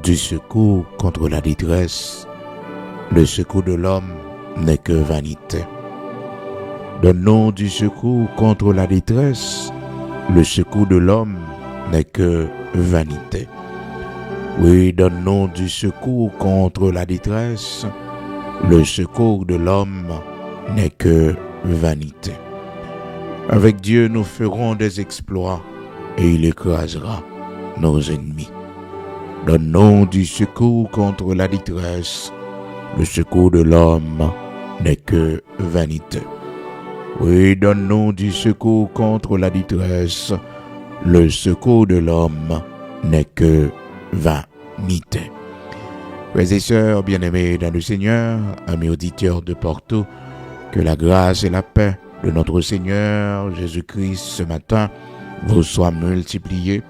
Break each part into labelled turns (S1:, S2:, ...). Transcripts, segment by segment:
S1: du secours contre la détresse, le secours de l'homme n'est que vanité. Donne-nous du secours contre la détresse, le secours de l'homme n'est que vanité. Oui, donne-nous du secours contre la détresse, le secours de l'homme n'est que vanité. Avec Dieu, nous ferons des exploits et il écrasera nos ennemis. Donne-nous du secours contre la détresse, le secours de l'homme n'est que vanité. Oui, donne-nous du secours contre la détresse, le secours de l'homme n'est que vanité. Frères et sœurs bien-aimés dans le Seigneur, amis auditeurs de partout, que la grâce et la paix de notre Seigneur Jésus-Christ ce matin vous soient multipliées.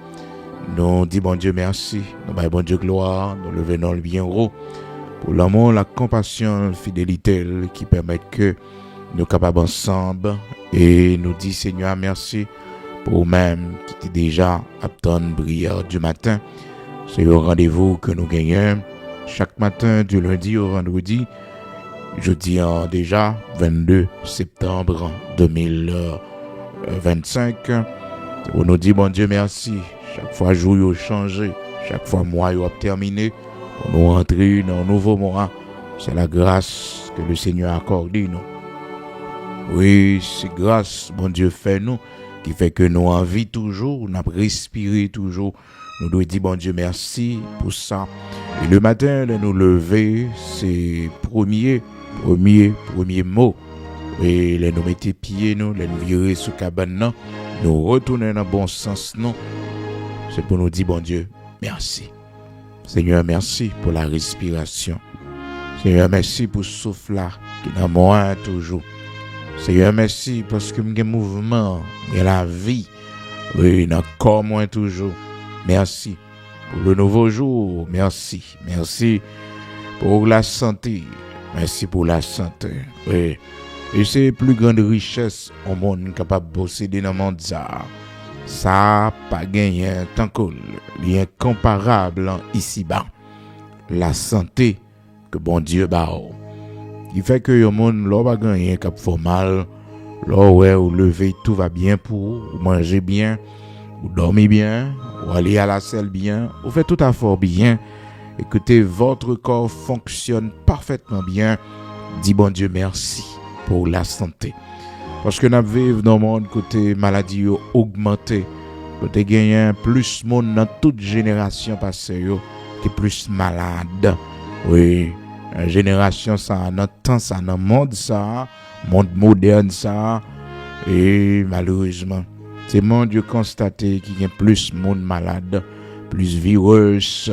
S1: Nous disons bon Dieu merci, nous disons bon Dieu gloire, nous levons le bien haut pour l'amour, la compassion, la fidélité qui permettent que nous capables ensemble et nous disons Seigneur merci pour même qui était déjà à ton prière du matin. C'est le rendez-vous que nous gagnons chaque matin du lundi au vendredi, jeudi déjà 22 septembre 2025. On nous dit bon Dieu merci. Chaque fois jour a changé, chaque fois mois a terminé, pour nous rentrer dans un nouveau mois. C'est la grâce que le Seigneur a accordée nous. Oui, c'est grâce, bon Dieu fait nous, qui fait que nous en vie toujours, nous respirons toujours. Nous devons dire bon Dieu merci pour ça. Et le matin, de nous lever, c'est premier mot. Et les nous mettons pieds, nous, les nous virer sous cabane, nous retourner dans le bon sens, non. C'est pour nous dire bon Dieu merci. Seigneur, merci pour la respiration. Seigneur, merci pour ce souffle là qui est dans moi toujours. Seigneur, merci parce que j'ai mouvement, j'ai la vie. Oui, dans le corps moi toujours. Merci pour le nouveau jour. Merci. Merci pour la santé. Merci pour la santé. Oui. Et c'est la plus grande richesse au monde capable de posséder dans le monde. Ça pas gagné tant que l'incomparable ici-bas. La santé que bon Dieu ba. Il fait que le monde là pas gagné cap fait mal. Là ouais ou lever tout va bien pour manger bien, ou dormir bien, ou aller à la salle bien, ou fait tout à fort bien. Écoutez, votre corps fonctionne parfaitement bien. Dis bon Dieu merci pour la santé. Parce que nous vivons dans le monde côté maladie augmentée, côté gagné plus monde dans toute génération passée qui est plus malade. Oui, la génération ça dans temps ça dans monde ça, monde moderne ça et malheureusement, c'est mon Dieu constaté qu'il y a plus monde malade, plus virus,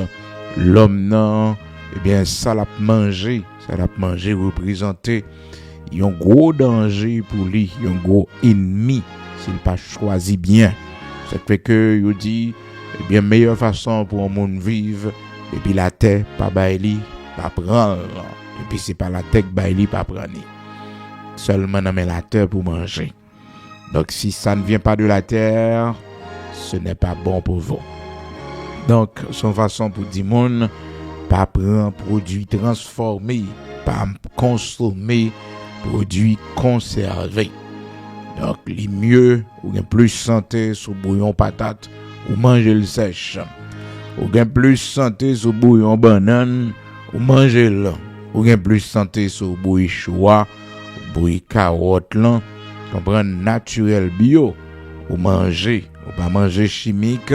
S1: l'homme non, eh bien ça l'a mangé représenté il y a un gros danger pour lui, il y a un gros ennemi s'il pas choisi bien. Ça fait que il dit eh bien meilleure façon pour un monde vivre et puis la terre pas baili, pas prendre et puis c'est pas la terre baili pas prendre. Seulement dans la terre pour manger. Donc si ça ne vient pas de la terre, ce n'est pas bon pour vous. Donc son façon pour dire monde pas prendre produits transformés, pas consommer produits conservés. Donc, les mieux, ou bien plus santé sur bouillon patate, ou manger le sèche. Ou bien plus santé sur bouillon banane, ou manger le. Ou bien plus santé sur bouillon choix, bouillon carotte, comprendre naturel bio, ou manger, ou pas manger chimique.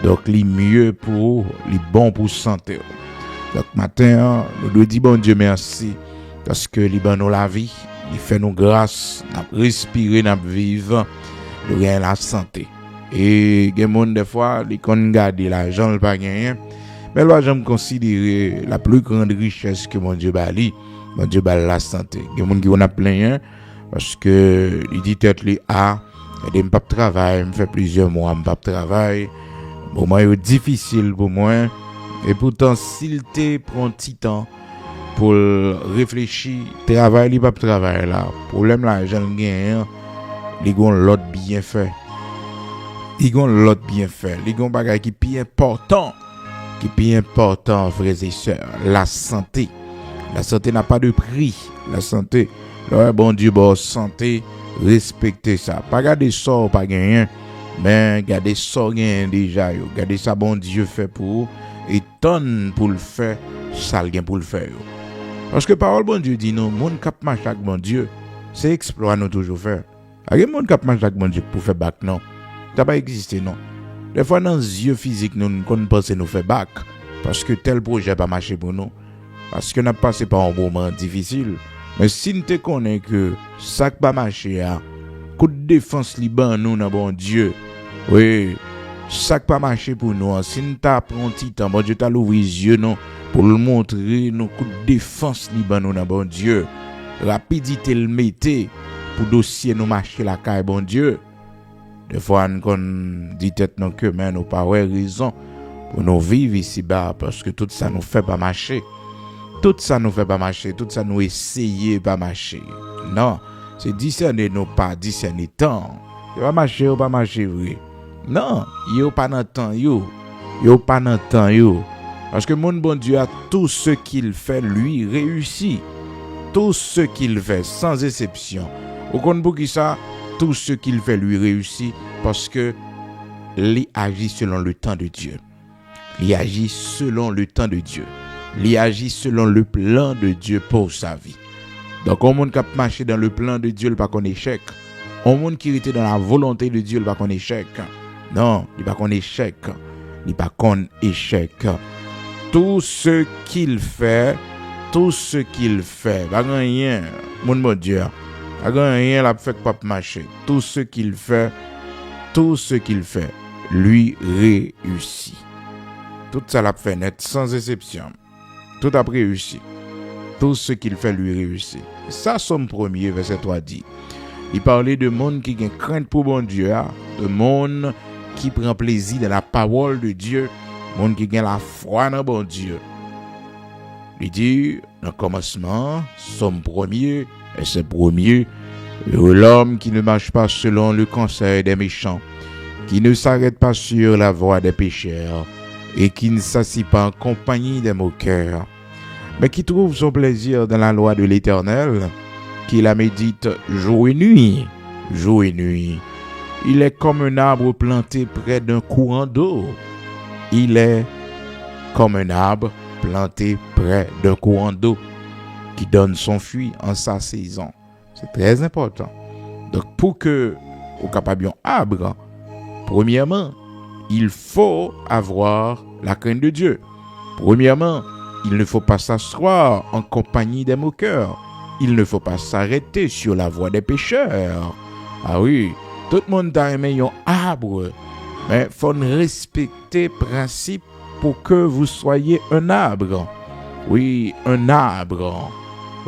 S1: Donc, les mieux pour, les bons pour santé. Donc, matin, nous devons dire bon Dieu merci. Parce que il donne nous la vie, il fait nous grâce, nous respirer, nous vivre, nous gagnons la santé. Et des gens des fois, ils regardent l'argent, ils pas gagner. Mais là, j'aime considérer la plus grande richesse que mon Dieu bali, mon Dieu bali la santé. Des gens qui ont plein parce que il dit tête li il pas travail, me fait plusieurs mois, me pas travail. Pour moi, c'est difficile pour moi. Et pourtant, s'il te prend petit temps pour réfléchir, travail, il pas travail là. Problème là, j'en gagne, il gon l'autre bien fait. Il gon l'autre bien fait. Il gon bagay qui plus important qui est plus important, frères et sœurs, la santé. La santé n'a pas de prix. La santé, le bon Dieu, bon santé, respectez ça. Pas garder ça, pas gagner, mais garder ça gain déjà. Garder ça, bon Dieu fait pour vous, et tonne pour le faire, ça le gain pour le faire. Parce que parole bon Dieu dit non, monde cap marche avec bon Dieu, c'est exploit nous toujours faire. Il y a monde cap marche avec bon Dieu pour faire bac non. Ça pas existé non. Des fois dans les yeux physiques nous pense nous faire bac parce que tel projet pas marché pour nous. Parce que nous avons passé par un moment difficile. Mais si nous te connaissons que ça pas marché, coup de défense liban nous dans bon Dieu. Oui, ça pas marché pour nous. Si nous t'apprends un petit temps, bon Dieu t'a ouvert les yeux non pour le montrer nos coups de défense liban nous dans bon Dieu. Rapidité le mettez pour dossier nous marcher la caille bon Dieu. Des fois on dit tête non que mais nous pas raison pour nous vivre ici bas parce que tout ça nous fait pas marcher. Tout ça nous fait pas marcher, tout ça nous essayer pas marcher. Non, c'est discerner nous pas discerner temps. Il va marcher ou pas marcher vrai. Non, yo pas dans temps yo pas dans temps yo. Parce que mon bon Dieu a tout ce qu'il fait lui réussit. Tout ce qu'il fait sans exception. Au compte pour qui ça, tout ce qu'il fait lui réussit parce que il agit selon le temps de Dieu. Il agit selon le temps de Dieu. Il agit selon le plan de Dieu pour sa vie. Donc, un monde qui a marché dans le plan de Dieu, il va pas qu'on échec. Un monde qui était dans la volonté de Dieu, il va pas qu'on échec. Non, il va pas qu'on échec. Il va pas qu'on échec. Tout ce qu'il fait, pas rien, mon Dieu, pas rien, la fait pas marcher. Tout ce qu'il fait, lui réussit. Tout ça l'a fait net, sans exception. Tout a réussi. Tout ce qu'il fait lui réussit. Ça, Somme 1er, verset 3 dit. Il parlait de monde qui a crainte pour bon Dieu, de monde qui prend plaisir dans la parole de Dieu, monde qui a la foi dans bon Dieu. Il dit, dans le commencement, Somme 1er, verset 1er, l'homme qui ne marche pas selon le conseil des méchants, qui ne s'arrête pas sur la voie des pécheurs, et qui ne s'assit pas en compagnie des moqueurs, mais qui trouve son plaisir dans la loi de l'Éternel, qui la médite jour et nuit, jour et nuit. Il est comme un arbre planté près d'un courant d'eau. Il est comme un arbre planté près d'un courant d'eau, qui donne son fruit en sa saison. C'est très important. Donc, pour que vous capable un arbre, premièrement, il faut avoir la crainte de Dieu. Premièrement, il ne faut pas s'asseoir en compagnie des moqueurs. Il ne faut pas s'arrêter sur la voie des pécheurs. Ah oui, tout le monde a aimé un arbre, mais il faut respecter le principe pour que vous soyez un arbre. Oui, un arbre.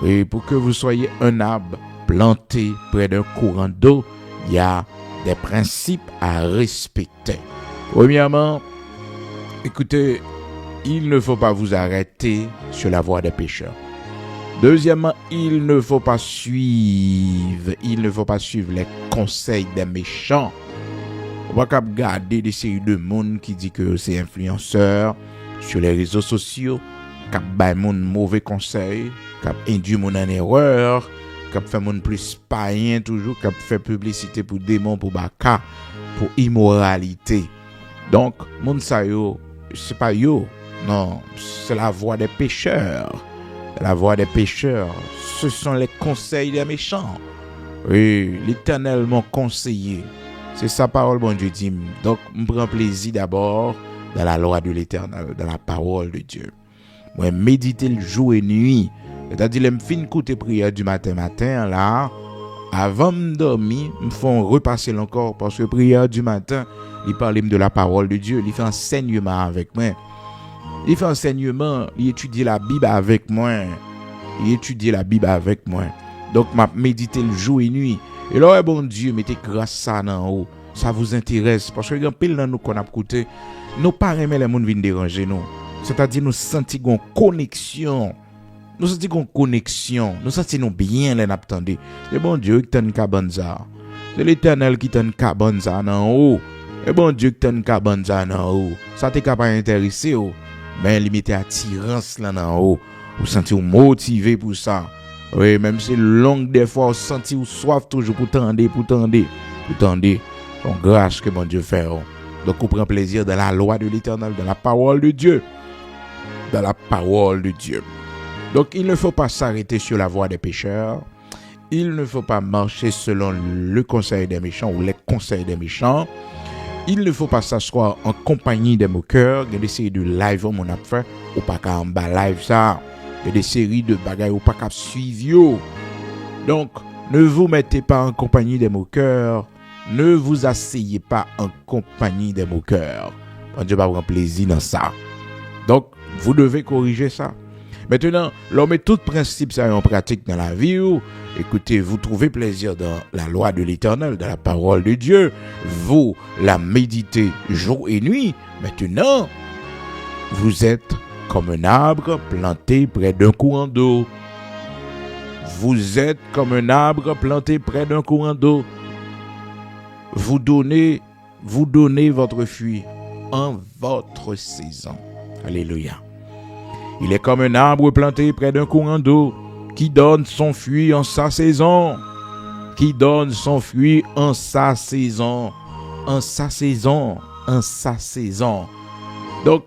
S1: Oui, pour que vous soyez un arbre planté près d'un courant d'eau, il y a des principes à respecter. Premièrement, écoutez, il ne faut pas vous arrêter sur la voie des pécheurs. Deuxièmement, il ne faut pas suivre les conseils des méchants. On va pas garder des séries de monde qui dit que c'est influenceur sur les réseaux sociaux, qui baille monde mauvais conseils, qui induit mon en erreur, qui fait monde plus païen toujours, qui fait publicité pour démons, pour baka, pour immoralité. Donc, moun sa yo, c'est pas yo, non, c'est la voie des pécheurs. La voie des pécheurs, ce sont les conseils des méchants. Oui, l'Éternel m'a conseillé. C'est sa parole, bon Dieu dit. Donc, je prends plaisir d'abord dans la loi de l'Éternel, dans la parole de Dieu. Moi, méditer le jour et nuit. C'est-à-dire, je me fais écouter prière du matin, là. Avant de dormir, me font repasser encore parce que prière du matin, il parle de la parole de Dieu, il fait enseignement avec moi. Il fait enseignement, il étudie la Bible avec moi. Donc, m'a médité le jour et nuit. Et là, bon Dieu, mettez grâce ça en haut. Ça vous intéresse parce que il y a pile dans nous qu'on a écouté, nous pas aimer les gens viennent déranger nous. C'est-à-dire nous sentir une connexion. Nous sentons bien les n'attendez. C'est bon Dieu qui t'en cabanza. C'est l'Éternel qui t'en cabanza en haut. Et bon Dieu qui t'en cabanza en haut. Ça t'est capable intéressé. mais limiter attirance là en haut. Vous sentez motivé pour ça. Oui, même si longue des fois, vous sentez soif toujours pour tendre. Donc, grâce que mon Dieu fait. Donc, on prend plaisir dans la loi de l'Éternel, dans la parole de Dieu. Dans la parole de Dieu. Donc, il ne faut pas s'arrêter sur la voie des pécheurs. Il ne faut pas marcher selon le conseil des méchants ou les conseils des méchants. Il ne faut pas s'asseoir en compagnie des moqueurs. Il y a des séries de live on a fait. Ou pas qu'en bas live ça. Il y a des séries de bagailles ou pas qu'à suivre. Donc, ne vous mettez pas en compagnie des moqueurs. Ne vous asseyez pas en compagnie des moqueurs. Bon Dieu va prendre plaisir dans ça. Donc, vous devez corriger ça. Maintenant, l'homme met tout principe ça en pratique dans la vie. Écoutez, vous trouvez plaisir dans la loi de l'Éternel, dans la parole de Dieu. Vous la méditez jour et nuit. Maintenant, vous êtes comme un arbre planté près d'un courant d'eau. Vous êtes comme un arbre planté près d'un courant d'eau. Vous donnez votre fruit en votre saison. Alléluia. Il est comme un arbre planté près d'un courant d'eau qui donne son fruit en sa saison. Qui donne son fruit en sa saison. En sa saison. En sa saison. Donc,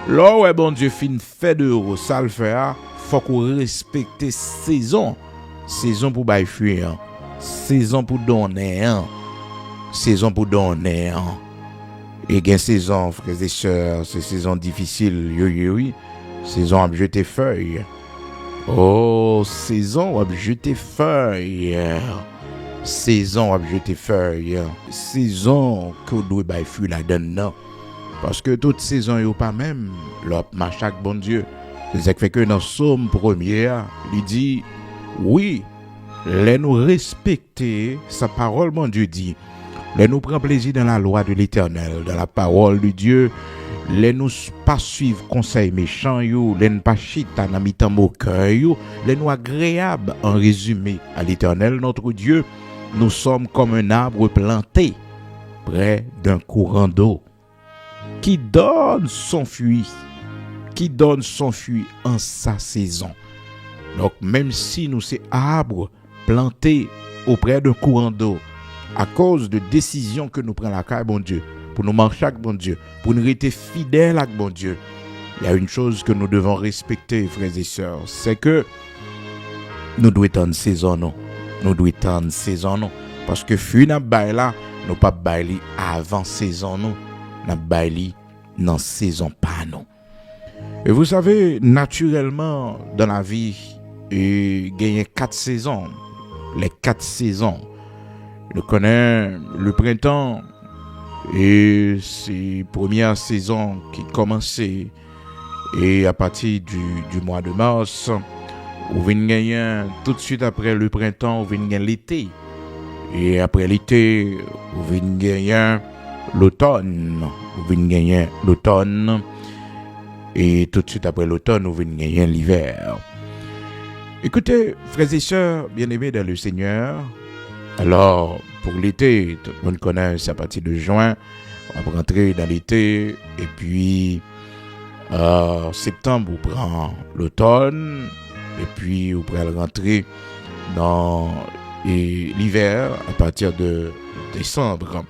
S1: là où bon Dieu fin fait de euro, ça le fait, faut qu'on respecte saison. Saison pour bailler fruit. Saison pour donner. Saison pour donner. Et gain saison, frères et sœurs, c'est saison difficile. Oui. Saison à jeter feuilles. Oh, saison à jeter feuilles. Saison à jeter feuilles. Saison que vous devez bailler fruit là-dedans. Parce que toute saison n'est pas même. L'op marche avec bon Dieu. C'est ça qui fait que dans Somme 1er, il dit, oui, les nous respecter, sa parole, mon Dieu dit, les nous prend plaisir dans la loi de l'Éternel, dans la parole de Dieu, les nous pas suivre conseil méchant, les nous pas chita dans mi-temps moqueur, les nous agréables en résumé à l'Éternel, notre Dieu, nous sommes comme un arbre planté près d'un courant d'eau qui donne son fruit en sa saison. Donc, même si nous sommes arbres plantés auprès d'un courant d'eau, à cause de décisions que nous prenons avec bon Dieu, pour nous marcher avec bon Dieu, pour nous rester fidèles avec bon Dieu, il y a une chose que nous devons respecter, frères et sœurs, c'est que nous devons être en saison, non. Nous devons être en saison, non. Parce que fruit n'a pas là, nous pas bailler avant saison, non. N'a bailler dans saison pas, non. Et vous savez, naturellement, dans la vie, il y a 4 saisons. Les 4 saisons. Je connais le printemps et c'est la première saison qui commençait. Et à partir du mois de mars, on vient gagner tout de suite après le printemps, on vient gagner l'été. Et après l'été, on vient gagner l'automne. On vient gagner l'automne. Et tout de suite après l'automne, on vient gagner l'hiver. Écoutez, frères et sœurs, bien-aimés dans le Seigneur, alors, pour l'été, tout le monde connaît, c'est à partir de juin, on va rentrer dans l'été, et puis, septembre, on prend l'automne, et puis, on pourrait rentrer dans l'hiver, à partir de décembre.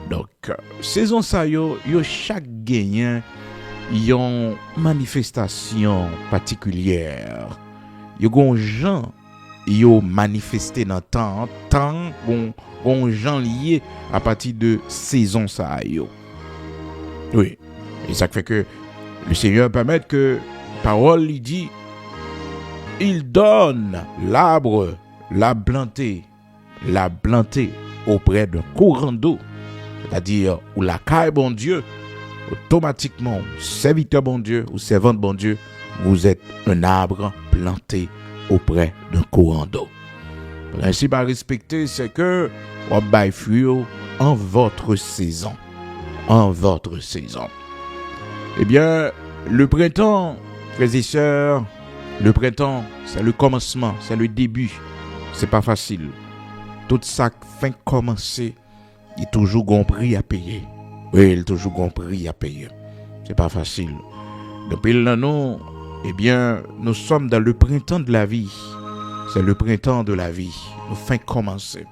S1: Donc, saison ça, yo chaque gagnant, y a une manifestation particulière. Yo gon gens yo manifesté dans temps gon gens liés à partir de saison ça yo. Oui. Et ça fait que le Seigneur permet que parole lui dit il donne l'arbre planté auprès d'un courant d'eau, c'est-à-dire où la caille bon Dieu automatiquement serviteur bon Dieu ou servante bon Dieu, vous êtes un arbre planté auprès d'un courant d'eau. Le principe à respecter, c'est que on baille fruit en votre saison. En votre saison. Eh bien, le printemps, frères et sœurs, le printemps, c'est le commencement, c'est le début. C'est pas facile. Tout ça fin commencer, il y a toujours un prix à payer. Oui, il y a toujours un prix à payer. C'est pas facile. Depuis le nous, eh bien, nous sommes dans le printemps de la vie. C'est le printemps de la vie. Nous fin commencer.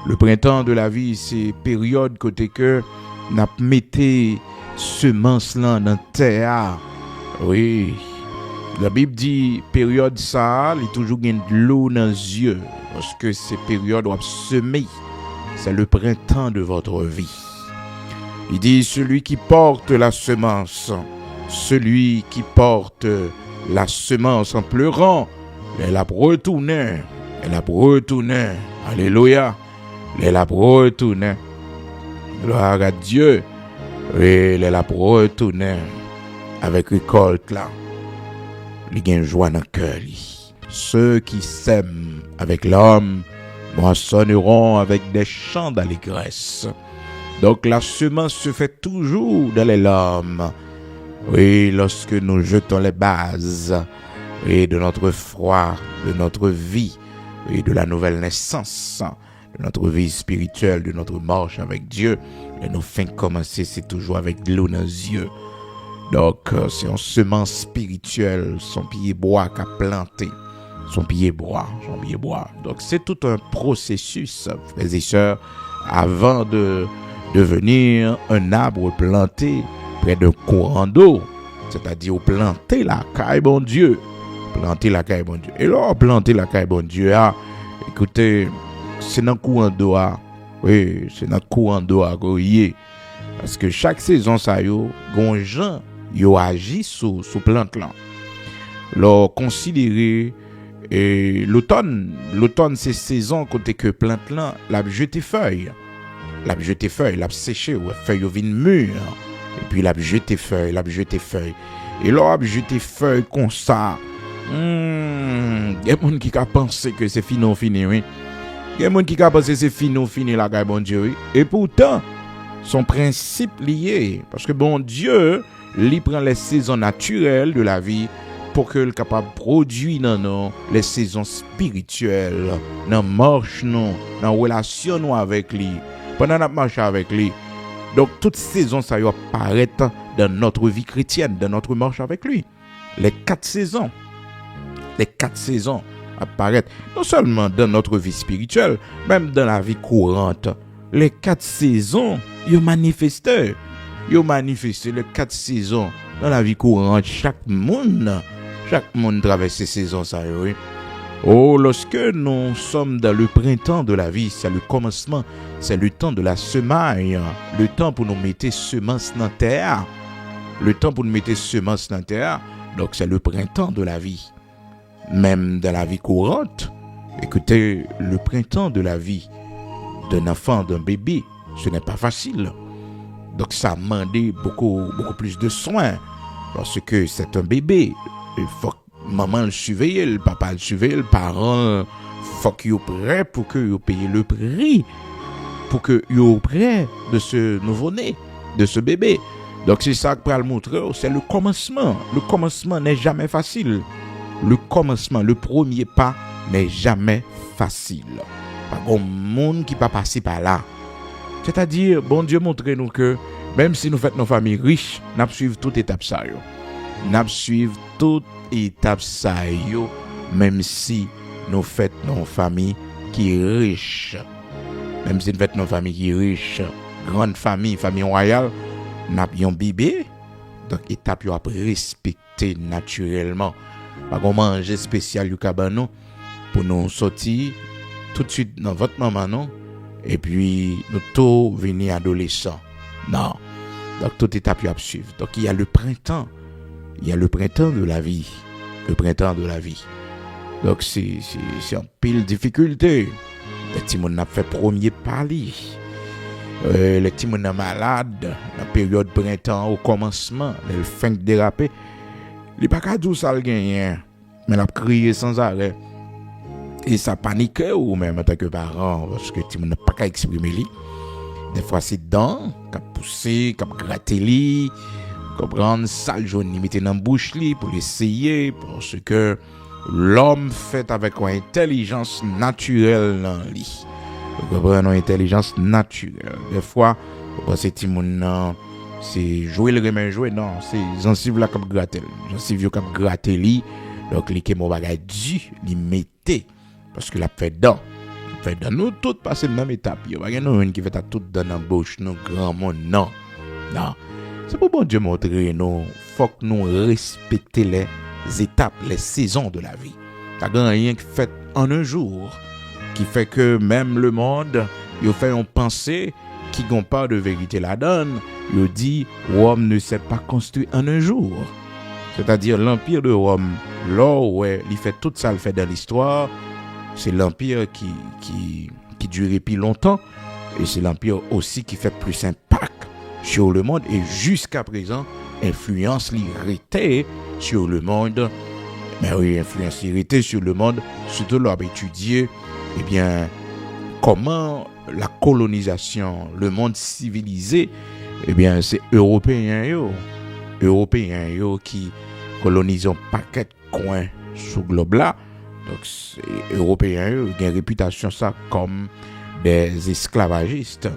S1: Le printemps de la vie, c'est période côté que n'a mettez semence là dans terre. Oui. La Bible dit période ça, il y a toujours de l'eau dans les yeux parce que c'est période où semer. C'est le printemps de votre vie. Il dit celui qui porte la semence, celui qui porte la semence en pleurant, elle a retourné, alléluia, elle a retourné, gloire à Dieu, et elle a retourné avec récolte là, il y a une joie dans le cœur. Ceux qui sèment avec l'homme moissonneront avec des chants d'allégresse. Donc la semence se fait toujours dans les larmes. Oui, lorsque nous jetons les bases de notre foi, de notre vie, de la nouvelle naissance, de notre vie spirituelle, de notre marche avec Dieu, et nos fins commencer, c'est toujours avec de l'eau dans les yeux. Donc, c'est une semence spirituelle, son pied bois qu'a planté. Son pied bois. Donc, c'est tout un processus, frères et sœurs, avant de devenir un arbre planté près d'un courant d'eau. C'est-à-dire, planter la caille bon Dieu. Et là, planter la caille bon Dieu, écoutez, c'est dans le courant d'eau. Oui, c'est dans le courant d'eau à goyer. Parce que chaque saison, ça y est, gonjan, yo agit sur plante là. Alors, considérez l'automne c'est saison côté que plante là, l'a jeté feuille, l'a séché, ouais, feuille vin mûr, et puis l'a jeté feuille. Et là, l'a jeté feuille comme ça. Y a monde qui a pensé que c'est fini, oui. Y a monde qui a pensé que c'est fini la gagne bon Dieu, oui. Et pourtant, son principe lié, parce que bon Dieu, il prend les saisons naturelles de la vie pour que le capable produire dans nous les saisons spirituelles, dans marche nous, dans relation nous avec lui, pendant notre marche avec lui. Donc toutes saisons ça y apparaître dans notre vie chrétienne, dans notre marche avec lui. Les quatre saisons apparaissent non seulement dans notre vie spirituelle, même dans la vie courante. Les quatre saisons, ils manifestent les quatre saisons dans la vie courante. Chaque monde traverse ces saisons, ça, oui. Oh, lorsque nous sommes dans le printemps de la vie, c'est le commencement, c'est le temps de la semaille, le temps pour nous mettre semences dans la terre. Donc, c'est le printemps de la vie. Même dans la vie courante, écoutez, le printemps de la vie d'un enfant, d'un bébé, ce n'est pas facile. Donc ça demande beaucoup plus de soins parce que c'est un bébé. Il faut que maman le surveille, le papa le surveille, le parent faut qu'il soit prêt pour que il paye le prix, pour que il soit prêt de ce nouveau-né, de ce bébé. Donc c'est ça que pour le montrer, c'est le commencement. Le commencement n'est jamais facile. Le commencement, le premier pas n'est jamais facile. Pas grand monde qui pas passer par là. C'est-à-dire, bon Dieu montre-nous que même si nous faisons nos familles riches, nous suivons toute étape ça. Même si nous faisons nos familles qui riches. Même si nous faisons nos familles qui riches, grande famille royale, nous avons un bébé. Donc, étape à respecter naturellement. Pas qu'on mange spécial du cabano pour nous sortir tout de suite dans votre maman, non? Et puis, nous tous venir adolescents. Non. Donc, toute étape à suivre. Donc, il y a le printemps. De la vie. Donc, c'est en pile difficulté. Les petits moun n'a fait premier pali. Les petits moun malade. Dans la période printemps, au commencement, le fin de déraper. Il n'y a pas qu'à dire ça le gagnant. Mais il a crié sans arrêt. Et ça panique ou même en tant que parent parce que tu n'as pas qu'à exprimer lui. Des fois c'est dents qui poussé, qui gratté lui, comprendre ça le jaune mettre dans bouche lui pour essayer parce que l'homme fait avec une intelligence naturelle dans lui. Vous comprenez, une intelligence naturelle. Des fois c'est ti moun c'est jouer le remède jouer non, c'est gencive là comme gratter. Gencive yo comme gratter li. Donc li ke mon bagay du, li mette parce que la fait dedans. Fait dans nous tout passer même étape. Yo pas nous qui fait tout dans la bouche nous grand monde non. Non. C'est pour bon Dieu montrer nous faut que nous respecter les étapes, les saisons de la vie. T'as rien qui fait en un jour qui fait que même le monde il fait une pensée qui n'ont pas de vérité la donne. Il dit Rome ne s'est pas construit en un jour. C'est-à-dire l'empire de Rome, là où il fait tout ça, il fait dans l'histoire, c'est l'empire qui dure depuis longtemps et c'est l'empire aussi qui fait plus impact sur le monde et jusqu'à présent, influence l'irrité sur le monde. Mais oui, influence l'irrité sur le monde, surtout l'on a étudié, eh bien, comment la colonisation, le monde civilisé, eh bien, c'est Européens qui colonisent un paquet de coins sur le globe là. Donc, c'est Européens qui ont une réputation ça comme des esclavagistes.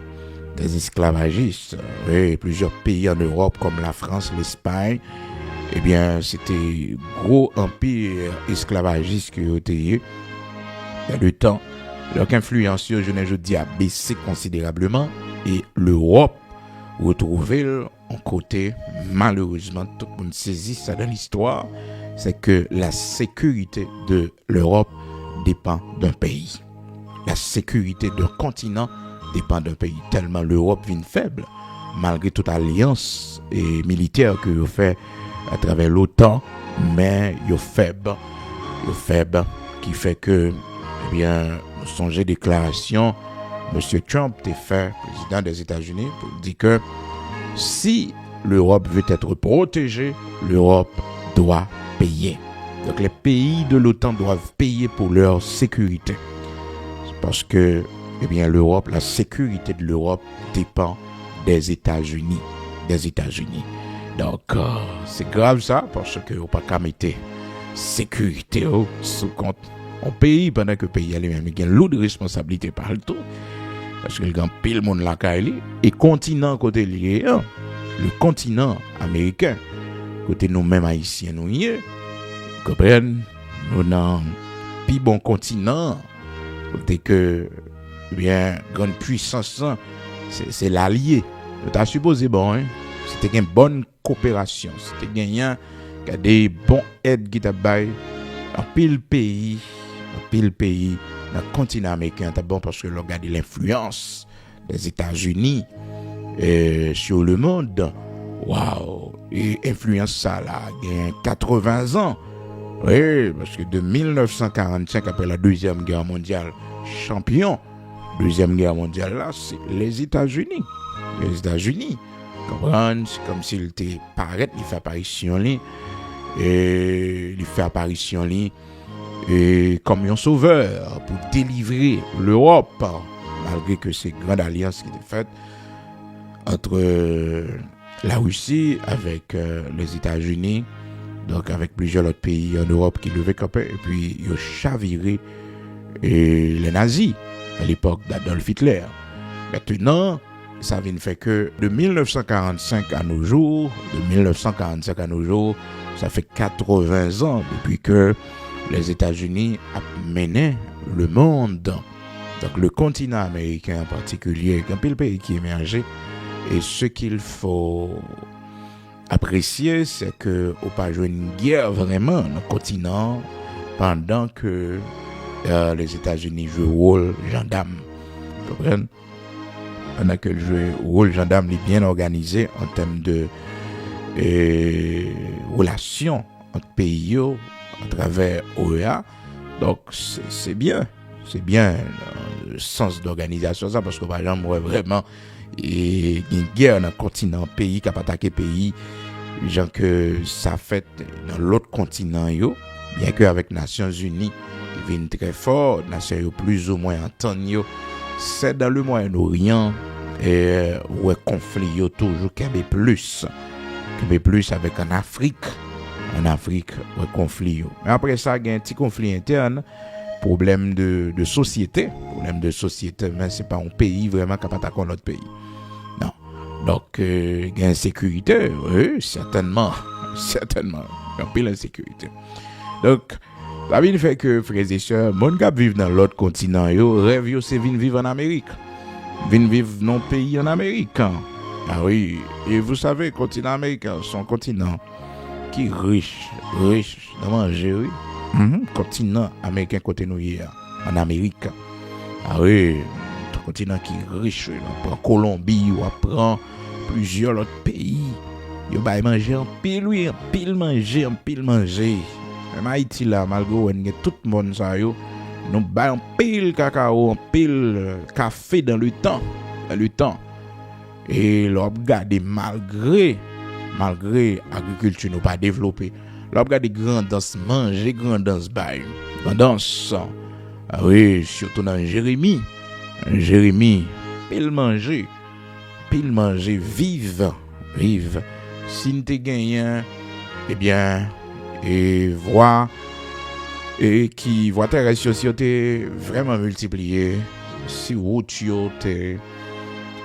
S1: Oui, plusieurs pays en Europe comme la France, l'Espagne, eh bien, c'était gros empire esclavagiste qui a été dans le temps. Leur influence, je dis, a baissé considérablement et l'Europe retrouvée en côté, malheureusement, tout le monde saisit ça dans l'histoire, c'est que la sécurité de l'Europe dépend d'un pays. La sécurité d'un continent dépend d'un pays, tellement l'Europe vient faible, malgré toute alliance et militaire que vous fait à travers l'OTAN, mais il est faible, qui fait que, eh bien, songez déclaration, M. Trump est fait président des États-Unis pour dire que si l'Europe veut être protégée, l'Europe doit payer. Donc les pays de l'OTAN doivent payer pour leur sécurité. C'est parce que, eh bien, l'Europe, la sécurité de l'Europe dépend des États-Unis. Donc, c'est grave ça, parce que on pas qu'à mettre sécurité sous compte. On paye pendant que le pays lui-même il y a une lourde responsabilité partout. Parce que le grand pile monde la caille et continent côté lié, le continent américain, côté nous-mêmes haïtiens nous y est, comprennent, nous dans plus bon continent, côté que, eh bien, grande puissance, c'est l'allié. Tu as supposé bon, c'était une bonne coopération, c'était gagnant, qu'il y a des bons aides qui t'a baillé, en pile pays dans le continent américain, c'est bon parce que l'on regarde l'influence des États-Unis sur le monde. Waouh! Et influence ça là, il y a 80 ans. Oui, parce que de 1945, après la Deuxième Guerre mondiale, Deuxième Guerre mondiale là, c'est les États-Unis. Comprendre, c'est comme s'il était paraît, il fait apparition là. Et il fait apparition là. Et comme un sauveur pour délivrer l'Europe, malgré que c'est une grande alliance qui était faite entre la Russie avec les États-Unis, donc avec plusieurs autres pays en Europe qui levaient camper, et puis ils ont chaviré les nazis à l'époque d'Adolf Hitler. Maintenant, ça vient faire que de 1945 à nos jours, ça fait 80 ans depuis que les États-Unis ont mené le monde, donc le continent américain en particulier, un peu le pays qui émergeait. Et ce qu'il faut apprécier, c'est que on pas joué une guerre vraiment dans le continent pendant que les États-Unis jouent rôle gendarme. Vous comprenez? Pendant que le rôle gendarme est bien organisé en termes de relations entre pays à travers OEA. Donc c'est bien le sens d'organisation ça, parce que par exemple moi vraiment et une guerre dans le continent pays qui a attaqué pays gens que ça fait dans l'autre continent bien que avec Nations Unies ils viennent très fort, Nations Unies plus ou moins entendent c'est dans le Moyen-Orient et où est conflit toujours qu'il y a plus avec en Afrique où conflit. Mais après ça il y a un petit conflit interne, problème de société, mais c'est pas un pays vraiment qui attaque l'autre pays. Non. Donc, il y a insécurité, oui, certainement. Certainement. Il y a pile insécurité. Donc, ça veut dire que, frères et sœurs, mon gars vivent dans l'autre continent, yo, rêve yo, c'est venir vivre en Amérique. Venir vivre dans le pays en Amérique. Ah oui, et vous savez, continent américain, c'est un continent qui est riche dans manger, oui. Continent américain côté nous hier, en Amérique. Ah oui, un continent qui est riche. On prend Colombie, on prend plusieurs autres pays. Yo va manger en pile, oui, en pile manger. Même Haïti là, malgré on y a tout le monde ça yo, nous ba en pile cacao, en pile café dans le temps. Et l'on regarde malgré l'agriculture nous pas développée. L'on regarde grandance manger, grandance bail. Grandance. Ah oui, surtout dans Jérémie, pile manger, vive. Si nous te gagnons, eh bien, et voix terrestre société vraiment multiplié. Si route yo te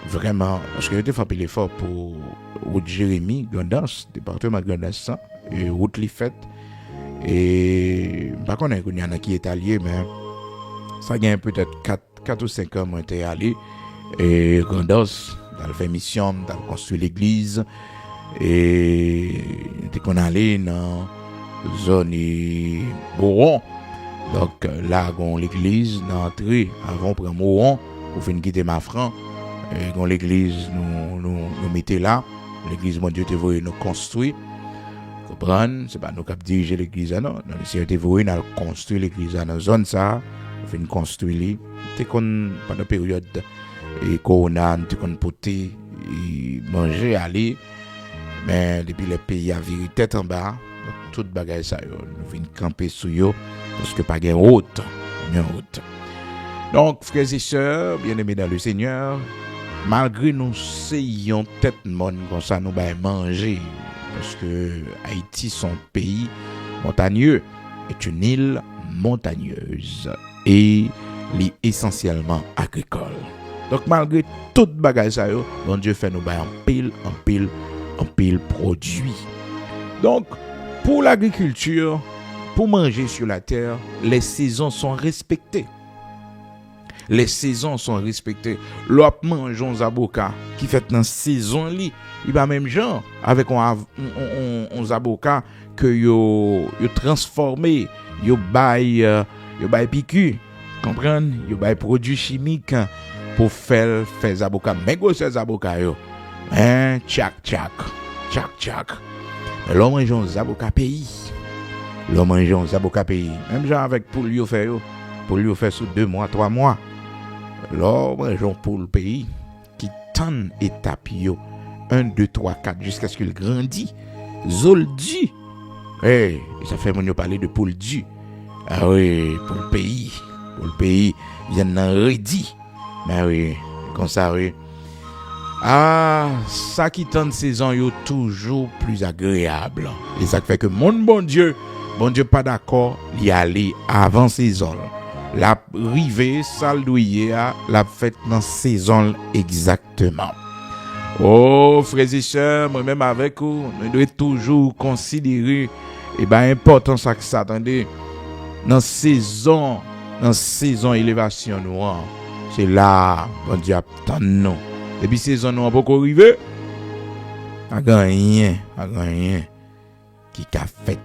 S1: vraiment, parce que je te fait l'effort pour route Jérémie, Grandance, département Grandance, et route li fait. Et par contre, il y en a qui est allié, mais ça gagne peut-être 4 ou 5 ans, moi, j'étais allé. Et Grandance, dans fait mission, dans construit l'église. Et j'étais qu'on allait dans la zone Moron. Donc là, on l'église, dans l'entrée, avant de prendre Moron, pour finir quitter ma franc. Et dans l'église, nous mettons là. L'église, mon Dieu, te voulu nous construire. Comprendre, c'est pas nous qui diriger l'église, non. Le Seigneur te voulu nous construire l'église dans la zone, ça. Nous finir construire. T'es qu'on, pendant la période, et corona, t'es qu'on poter, manger, aller. Mais depuis les pays à virer tête en bas, toute bagaille ça, nous venons camper sur eux, parce que pas de route. Donc, frères et sœurs, bien-aimés dans le Seigneur, malgré nous sayons tête monde comme ça, nous allons manger, parce que Haïti, son pays montagneux, est une île montagneuse et essentiellement agricole. Donc, malgré toute bagaille ça, bon Dieu fait nous en pile produit. Donc, pour l'agriculture, pour manger sur la terre, les saisons sont respectées. L'op mangeons zaboka qui fait dans saison li, il va même genre avec on zaboka que yo transformé, yo bay piqûre, comprendre, yo bay produits chimiques pour faire zaboka. Mais go c'est zaboka yo. Tchak. L'homme mange un zaboka pays. Même genre avec poule yo fait sous 2 mois, 3 mois. L'homme mange un poule pays qui tanne étape yo 1, 2, 3, 4 jusqu'à ce qu'il grandit. Zoldi. Ça fait mon yo parler de poule du. Ah oui, poule pays vient nan ready. Mais oui, comme ça oui. Ah, ça qui tente saison yo toujours plus agréable. Et ça fait que mon bon Dieu pas d'accord y aller avant saison. La rive saldouiller la fête dans saison exactement. Oh, frères et sœurs, moi-même avec vous, nous devons toujours considérer important ça que ça attendez dans saison élévation nous. C'est là bon Dieu attend nous. Et puis saison nous pas arrivé. A rien qui qu'a fait.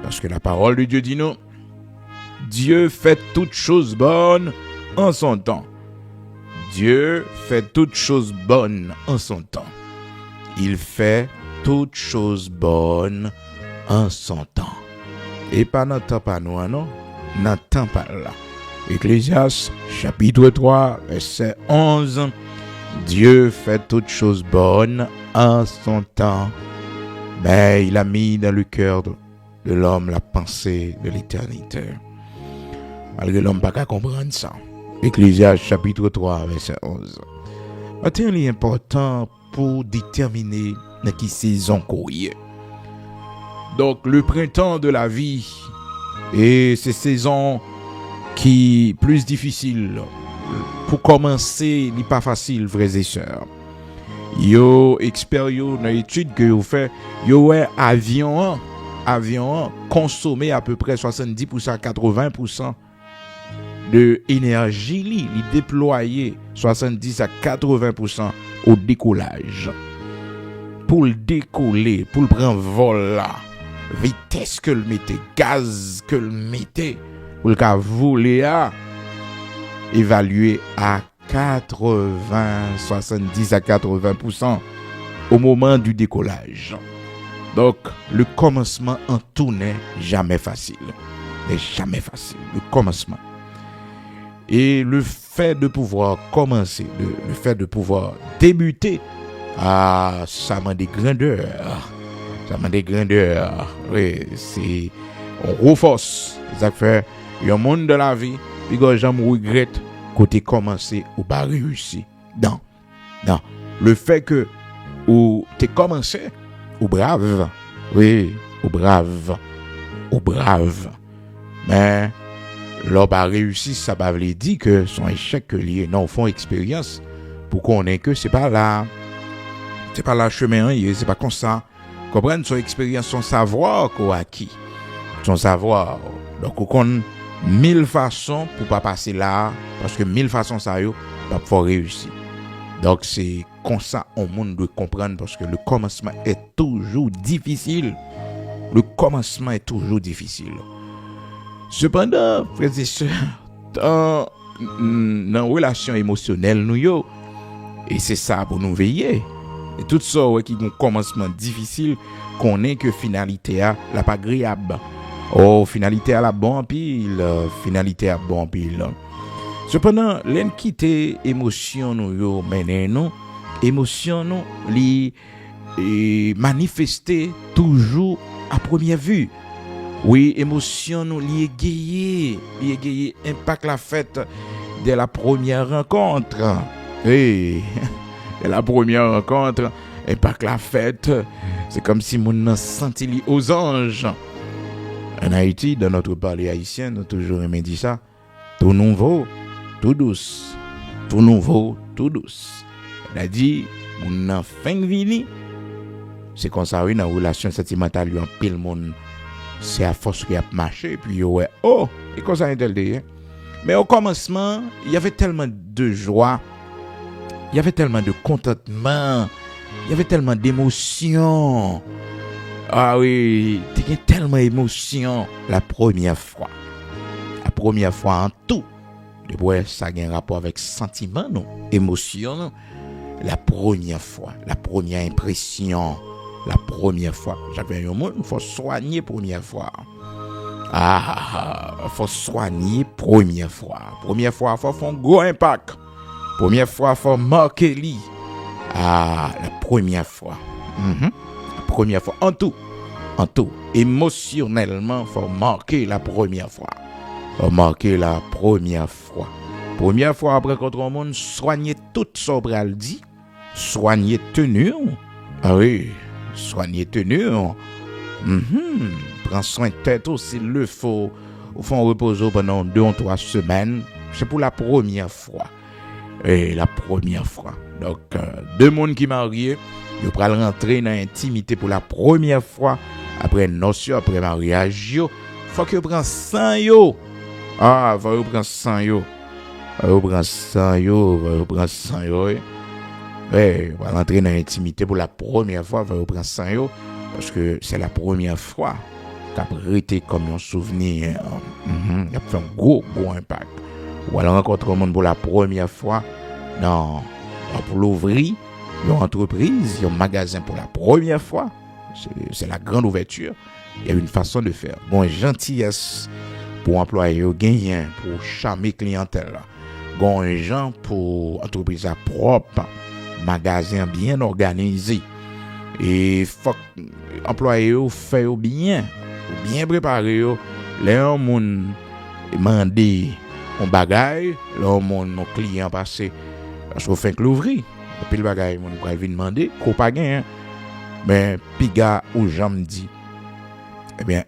S1: Parce que la parole de Dieu dit non. Dieu fait toutes choses bonnes en son temps. Dieu fait toutes choses bonnes en son temps. Il fait toutes choses bonnes en son temps. Et pas dans temps pas nous, non? Dans temps pas là. Ecclésiaste, chapitre 3, verset 11. Dieu fait toutes choses bonnes en son temps. Mais il a mis dans le cœur de l'homme la pensée de l'éternité. Malgré l'homme pas qu'à comprendre ça. Ecclésiaste chapitre 3 verset 11. Maintenant, il est important pour déterminer dans quelle saison courir. Donc le printemps de la vie et ces saisons qui plus difficiles pour commencer, n'est pas facile, frères et sœurs. Yo expert yo dans étude que yo fait, yo ouais avion consommer à peu près 70% à 80% de énergie li déployer 70 à 80% au décollage. Pour le décoller, pour le prendre vol là, vitesse que le mettez, gaz que le mettez, pour le cas voler à évalué à 70 à 80% au moment du décollage. Donc, le commencement en tout n'est jamais facile. N'est jamais facile, le commencement. Et le fait de pouvoir commencer, le fait de pouvoir débuter, ça m'a des grandeurs. Ça m'a des grandeurs. Oui, c'est... On renforce. Ça fait un monde de la vie, puis que j'aime regrette côté commencer ou pas réussi. Non. Le fait que ou t'es commencé, ou brave. Oui, ou brave. Mais l'on pas réussi, ça va veut dire que son échec lié. Non, font expérience pour qu'on ait que c'est pas là chemin, c'est pas comme ça. Comprendre son expérience, son savoir qu'on a acquis. Son savoir. Donc, on 1000 façons pour pas passer là, parce que 1000 façons ça yo, pas pour réussir. Donc, c'est comme ça, on monde doit comprendre, parce que le commencement est toujours difficile. Cependant, frères et sœurs, dans relation émotionnelle, nous yo, et c'est ça pour nous veiller. Et tout ça, qui ont un commencement difficile, qu'on est que finalité a la pas agréable. Oh, finalité à la bon pile. Cependant, l'en quitter émotion nous yo menen nous, émotion nous li manifester toujours à première vue. Oui, émotion nous li égayer impact la fête de la première rencontre. Oui, de la première rencontre, impact la fête. C'est comme si mon senti li aux anges. En Haïti, dans notre parler haïtien, nous toujours aimé dire ça. Tout nouveau, tout douce. Tout nouveau, tout douce. On a dit, mon fin vini, c'est comme ça, oui, dans la relation sentimentale, en pile monde, c'est à force qu'il a marché, puis ouais, oh, et comme ça, mais au commencement, il y avait tellement de joie, il y avait tellement de contentement, il y avait tellement d'émotion. Ah oui, t'as tellement d'émotion la première fois en tout. Ouais, ça a un rapport avec sentiment, non? Émotion, non? La première fois, la première impression, la première fois. J'avais un mot, il faut soigner première fois. Faut soigner première fois. Première fois, faut faire un gros impact. Première fois, faut marquer lui. La première fois. La première fois, en tout, émotionnellement, faut marquer la première fois. Première fois après contre un monde, soigner tout sobral dit, soigner tenue. Ah oui, soigner tenue. Prends soin de tête aussi, le faut. Au fond, repose pendant 2 ou 3 semaines. C'est pour la première fois. Et la première fois. Donc, 2 mondes qui marient, ils vont rentrer dans l'intimité pour la première fois. Après notion, après mariage, il faut que vous preniez sang yo. Vous prendre sang yo. Vous prendre sang yo. Ouais, va rentrer dans l'intimité pour la première fois, vous prendre sang yo parce que c'est la première fois qu'a été comme un souvenir. Il a fait un gros impact. Ou alors rencontrer un monde pour la première fois pour l'ouvrir une entreprise, un magasin pour la première fois. C'est la grande ouverture. Il y a une façon de faire. Bon, gentillesse pour employer gagner pour charmer clientèle. Bon, gens pour entreprise propre, magasin bien organisé. Et faut employer fait bien préparé. Les gens demander un bagage, mon client passé parce qu'on fait l'ouvrir. Puis le bagage mon va venir demander qu'on pas gain. Mais piga ou j'aime dit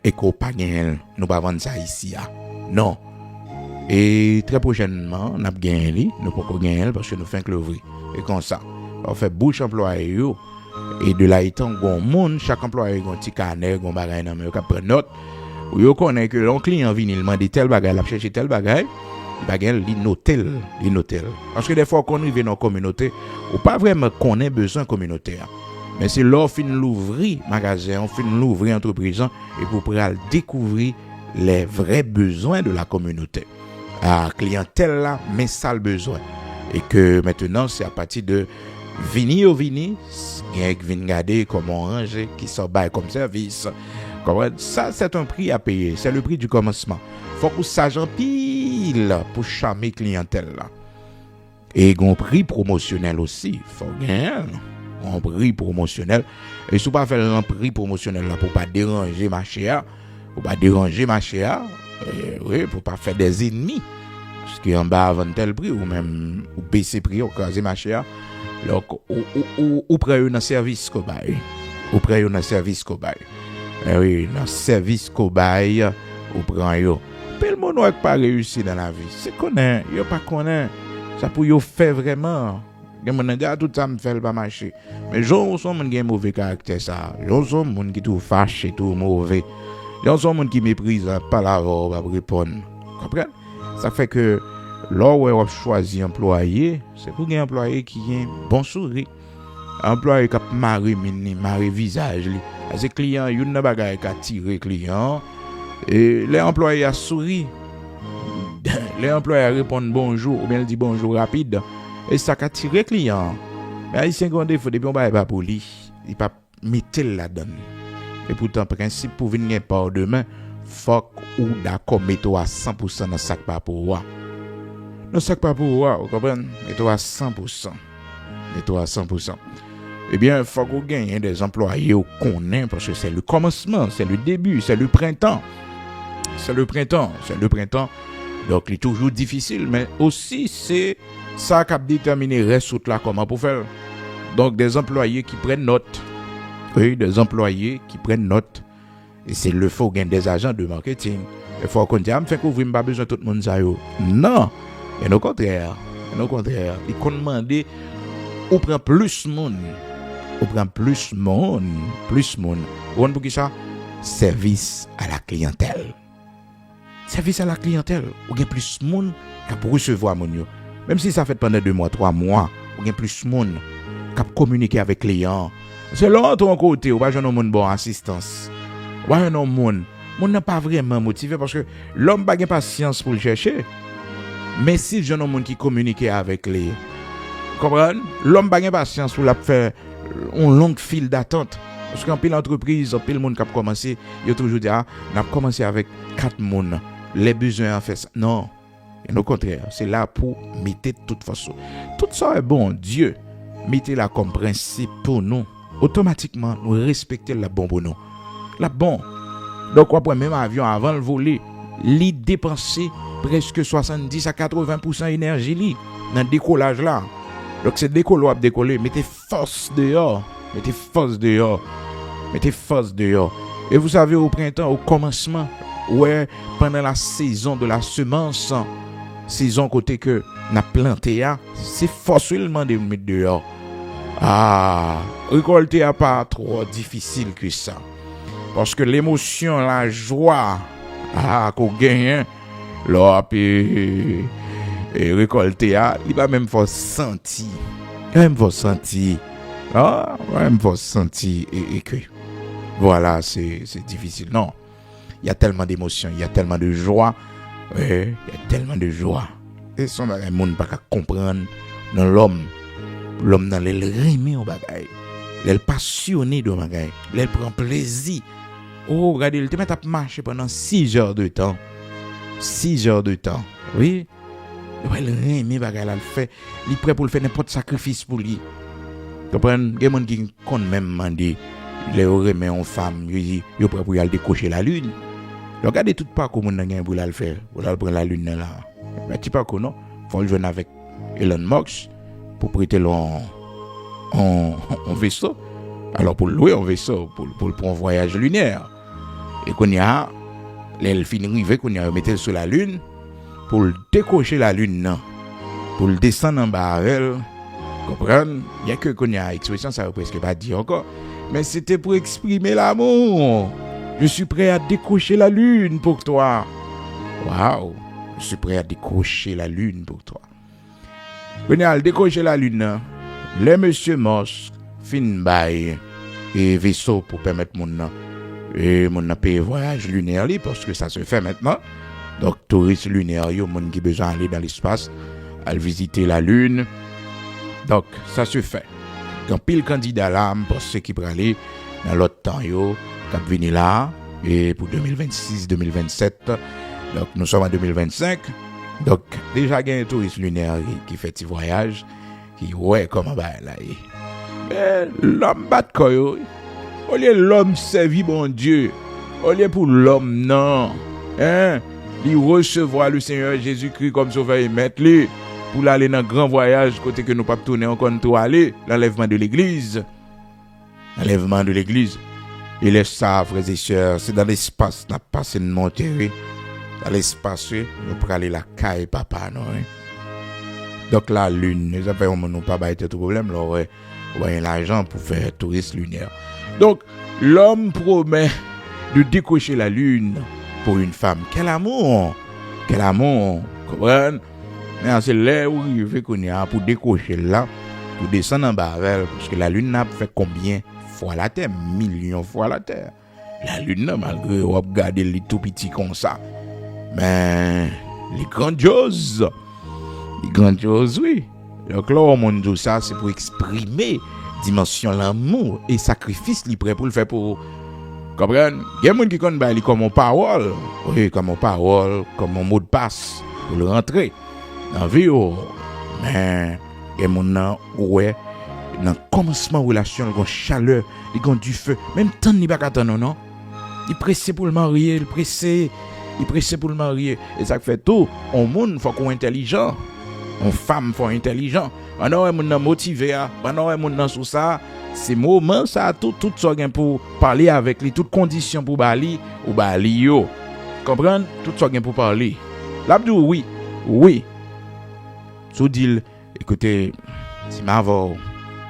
S1: éco pas gain, nous pas vendre ça ici non. Et très prochainement, nous pas gagner, nous pas gagner parce que nous fait l'ouvrir. Et comme ça. on fait bouche employé yo. Et de là étant gon monde, chaque employé gon petit carnet, gon bagay nan men yo ka prendre note. Ou yo connaît que l'on client vient il demander tel bagay, la chercher tel bagay, bagay li notel. Parce que des fois qu'on arrive dans communauté, ou pas vraiment connaît besoin communautaire. Mais c'est là fin l'ouvrir magasin, on fin l'ouvrir entreprise et pour pouvoir découvrir les vrais besoins de la communauté. À clientèle là, mais ça le besoin. Et que maintenant c'est à partir de vini, rien que vin garder comment ranger qui sont bail comme service. Ça c'est un prix à payer, c'est le prix du commencement. Faut que ça j'en pile pour charmer clientèle là. Et un prix promotionnel aussi, faut gagner un prix promotionnel et si pas faire un prix promotionnel là pour pas déranger marché, oui, pour pas faire des ennemis. Parce qu'en bas avant tel prix ou même ou baisser prix au caser marché donc ou près un service cobaye oui dans service cobaye ou prend yo le monde n'a pas réussi dans la vie c'est connaît yo pas connaît ça pour yo faire vraiment gen mon dit tout ça me fait pas marcher mais gens sont monde qui mauvais caractère ça gens sont monde qui tout fâché tout mauvais gens sont monde qui méprise pas la voix pas répondre comprendre ça fait que là où on choisit employé c'est pour un employé qui a bon sourire employé qui a marre visage li as client il n'a bagay qui attirer client et les employés a souri les employés répondent bonjour ou bien dit bonjour rapide et ça qui attire client mais ici un défaut depuis on pas pour lui il pas mettre là-dedans et pourtant principe pour venir par demain faut ou d'accord mettre à 100% dans sac pas pour moi non sac pas pour moi vous comprenez mettre à 100% eh bien faut qu'on gagne des employés au connaît parce que c'est le commencement c'est le début c'est le printemps donc il est toujours difficile mais aussi c'est ça qui a déterminé reste là comment pour faire donc des employés qui prennent note et c'est le faut gain des agents de marketing il faut qu'on dise fait couvrir pas besoin tout le monde ça yo non et au contraire il qu'on demander ou prend plus monde on pour qui ça service à la clientèle ou gain plus monde qui pour recevoir mon yo même si ça fait pendant 2 mois 3 mois ou gain plus monde qui communiquer avec client c'est l'autre côté ou pas jeune monde bon assistance ouais non monde n'a pas vraiment motivé parce que l'homme pas gain patience pour le chercher mais si jeune monde qui communiquer avec les comprendre l'homme pas gain patience pour la faire une longue file d'attente parce qu'en pile entreprise en pile monde qui a commencé il toujours dit on a commencé avec 4 monde les besoins en fait ça. Non et au contraire c'est là pour mettre de toute façon tout ça est bon Dieu mettez là comme principe pour nous automatiquement nous respecter la bon pour nous la bon donc après même avion avant le voler li dépenser presque 70 à 80% énergie li dans décollage là donc c'est décoller mettez force dehors et vous savez au printemps au commencement ouais pendant la saison de la semence saison côté que n'a planté c'est forcément de mettre dehors récolter a pas trop difficile que ça parce que l'émotion la joie qu'on gagne là puis et récolter il va même faut sentir et que voilà c'est difficile non il y a tellement d'émotions il y a tellement de joie et son monde pas comprendre dans l'homme dans les remet au bagaille il passionné de bagaille il prend plaisir regardez il te met à marcher pendant 6 heures de temps oui il remet bagaille là le fait il prêt pour le faire n'importe sacrifice pour lui comprendre des monde qui kon même mandé les remet en femme yo prêt pour y aller décocher la lune regardez tout pas comment on gagne pour le faire pour aller prendre la lune là mais tu pas non faut le joindre avec Elon Musk pour prêter en vaisseau alors pour louer un vaisseau pour un voyage lunaire et qu'on y a les fin rivé qu'on y a mettre sur la lune pour décocher la lune non pour le descendre en bas elle Comprendre? Il y a que qu'on a expression, ça veut presque pas dire encore. Mais c'était pour exprimer l'amour. Je suis prêt à décrocher la lune pour toi. Waouh! Je suis prêt à décrocher la lune pour toi. Venez à décrocher la lune. Les monsieur Moss, fin bail et vaisseau pour permettre mon payer voyage lunaire parce que ça se fait maintenant. Donc touristes lunaires, yo monde qui besoin d'aller dans l'espace, aller visiter la lune. Donc ça se fait. Quand pile candidat là, pour ceux qui peuvent aller dans l'autre temps yo, cap venir là et pour 2026-2027. Donc nous sommes en 2025. Donc déjà il y a un touriste lunaire qui fait ce voyage qui ouais comment bah là. Mais l'homme bat quoi yo. Au lieu l'homme servir bon Dieu, au lieu pour l'homme non. Hein? Il recevoir le Seigneur Jésus-Christ comme sauveur et maître lui pour aller dans grand voyage côté que nous pas tourner encore tout aller l'enlèvement de l'église. L'enlèvement de l'église. Et les ça frères et sœurs, c'est dans l'espace n'a pas c'est monter dans l'espace nous pour aller la caille papa non. Hein? Donc la lune, nous avons nous pas ba tout problème là ouais. Ouais l'argent pour faire touriste lunaire. Donc l'homme promet de décocher la lune pour une femme. Quel amour! Quel amour! Comprenez? Mais c'est là où il veut qu'on y a pour décocher là, pour descendre en bas, parce que la lune n'a fait combien fois la Terre? Millions fois la Terre. La lune, malgré on regarde les tout petits comme ça. Mais les grandioses. Les grandioses, oui. Donc là, on monde dit ça, c'est pour exprimer dimension l'amour et sacrifice li prêt pour le faire pour comprendre. Il y a des gens qui connaissent comme mon parole, oui, comme mon parole, comme mon mot de passe pour le rentrer dans la vie. Mais il y a des gens ouais, dans le commencement de la relation, il y a une chaleur, il y a du feu. Même temps, il n'y a pas attendre, non? Il pressé pour le marier, il pressé pour le marier. Et ça fait tout. On monde, il faut qu'on soit intelligent. On femme, faut intelligent. Pendant que on motivé, pendant que on sous ça, c'est moment ça tout ça pour parler avec lui, toutes conditions pour bali ou bali yo. Comprendre tout ça pour parler. L'abdou oui. Sous dit écoutez, si m'avons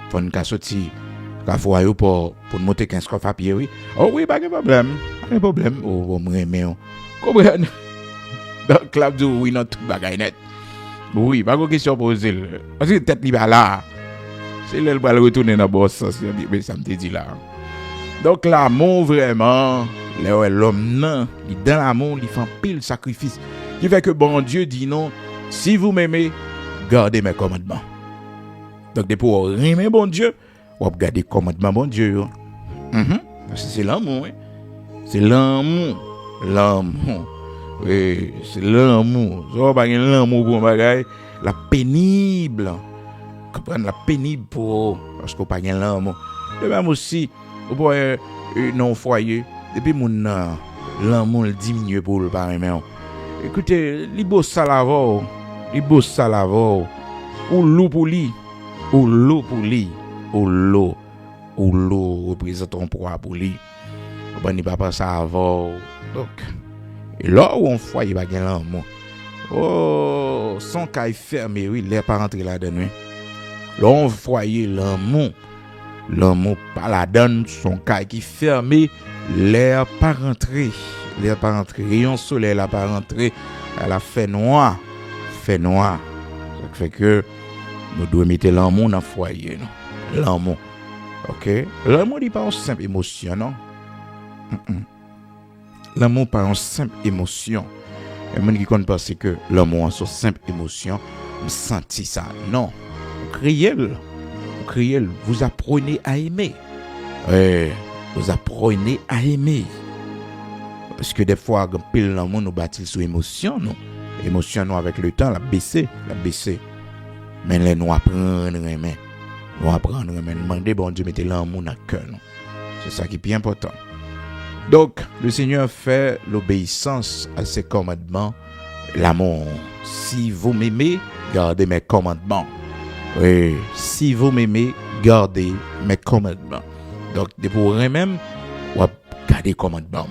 S1: faut une sorti ka foyo pour monter 15 coffres à pied oui. Oh oui, pas de problème. Pas de problème. Oh me remet. Comprendre. Donc l'abdou oui non tout bagay net. Oui, pas de question posée. Parce que tête li ba là. C'est là le va retourner dans boss ça me dit là. Donc l'amour vraiment, l'homme non, il dans l'amour, il fait pile sacrifice. Qui fait que bon Dieu dit non, si vous m'aimez, gardez mes commandements. Donc pour aimer bon Dieu, on va garder commandements bon Dieu. C'est l'amour, hein? C'est l'amour. Oui, c'est l'amour. Ça pas l'amour pour bagaille, la pénible. Comprendre la pénible pour parce qu'on pas l'amour. Et même aussi pour non foyer, depuis mon l'amour diminue pour le pas aimer. Écoutez, li beau salavo, ou l'eau pour lui, ou l'eau représente un poids pour lui. On n'y pas pas ça avant. Donc et là où on foyer pas l'amour. Oh, son caille fermé, oui, l'air pas rentrer là-dedans. Là on foyer l'amour pas la donne, son caille qui fermé, l'air pas rentrer. Rayon soleil là pas rentrer, elle a fait noir. Ça fait que nous devons mettre l'amour dans le foyer, non? L'amour. OK? L'amour n'est pas une simple émotion, non? L'amour pas une simple émotion. Les gens qui pensent que l'amour est une simple émotion, vous sentez ça. Non. Vous criez, vous apprenez à aimer. Vous apprenez à aimer. Parce que des fois, quand pile l'amour nous bâtit sur émotion, non? Émotion nous avec le temps, la baisser. Mais les nous apprendre à aimer. Demander bon Dieu mettez l'amour dans le cœur. C'est ça qui est bien important. Donc, le Seigneur fait l'obéissance à ses commandements, l'amour. Si vous m'aimez, gardez mes commandements. Oui, si vous m'aimez, gardez mes commandements. Donc, pour même, vous gardez les commandements.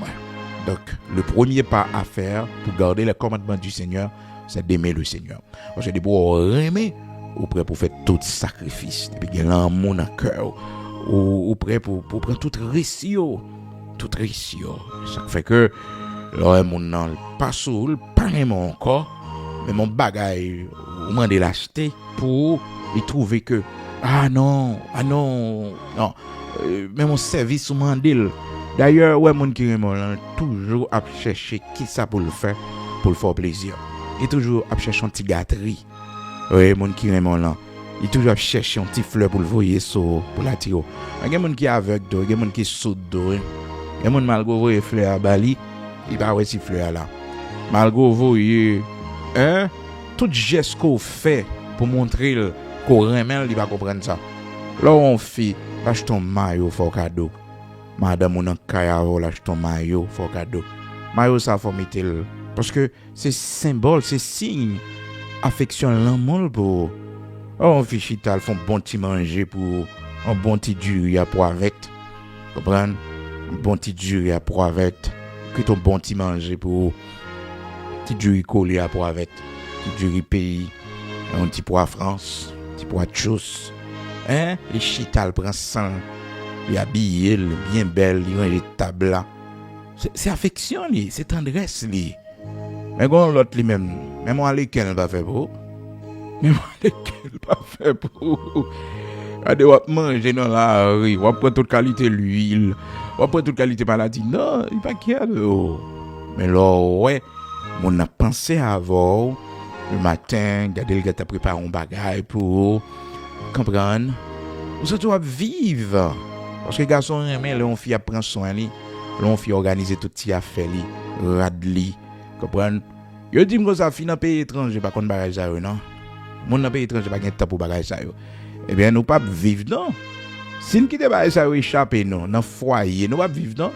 S1: Donc, le premier pas à faire pour garder les commandements du Seigneur, c'est d'aimer le Seigneur. Parce que pour aimer, ou prêt pour faire tout sacrifice, et puis il y a l'amour dans le cœur, ou prêt pour prendre tout risque, ça fait que là mon nan pas soul pas vraiment encore mais mon bagage ou m'en l'acheter pour y trouver que non mais mon service ou mandil d'ailleurs ouais mon qui remon toujours à chercher qui ça pour le faire plaisir et toujours à chercher un petit gâterie ouais mon qui remon là il toujours à chercher un petit fleur pour le voyer pour la tiro il y a mon qui aveugle il y a mon qui sourd il y a mon malgré voyer fleur à Bali il va voir si fleur là malgré voyer tout geste qu'on fait pour montrer qu'on remet il va comprendre ça là on fait lâche ton maillot pour cadeau madame on en kaya lâche ton maillot pour cadeau maillot ça faut mettre parce que c'est symbole c'est signe affection l'amour pour on fait chital font bon petit manger pour un bon petit du à poivette comprendre un bon petit du à poivette que ton bon petit manger pour petit du collé à poivette petit du pays un petit pois France petit pois chousse les chital prend sang il habillé bien belle il range table là c'est affection c'est tendresse mais quand l'autre lui même moi lesquels pas faire pour mais moi lesquels pas faire pour Ade wap manger dans la rue, wap prendre toute qualité l'huile, wap prendre toute qualité maladie. Non, il pas qu'il y a de mais là ouais, on a pensé avant le matin, garder le gars t'a préparé un bagage pour comprendre. Ou ça doit vivre parce que garçon mais là on fille prend soin lui, là on fille organiser tout petit affaire li, radli, comprendre. Yo dit que ça fin dans pays étranger pas contre bagage ça non. Mon dans pays étranger pas gain temps pour bagage ça yo. Eh bien nous pas vivre non. Si nous quitter bagage ça échapper non dans foyer, nous pas vivre non.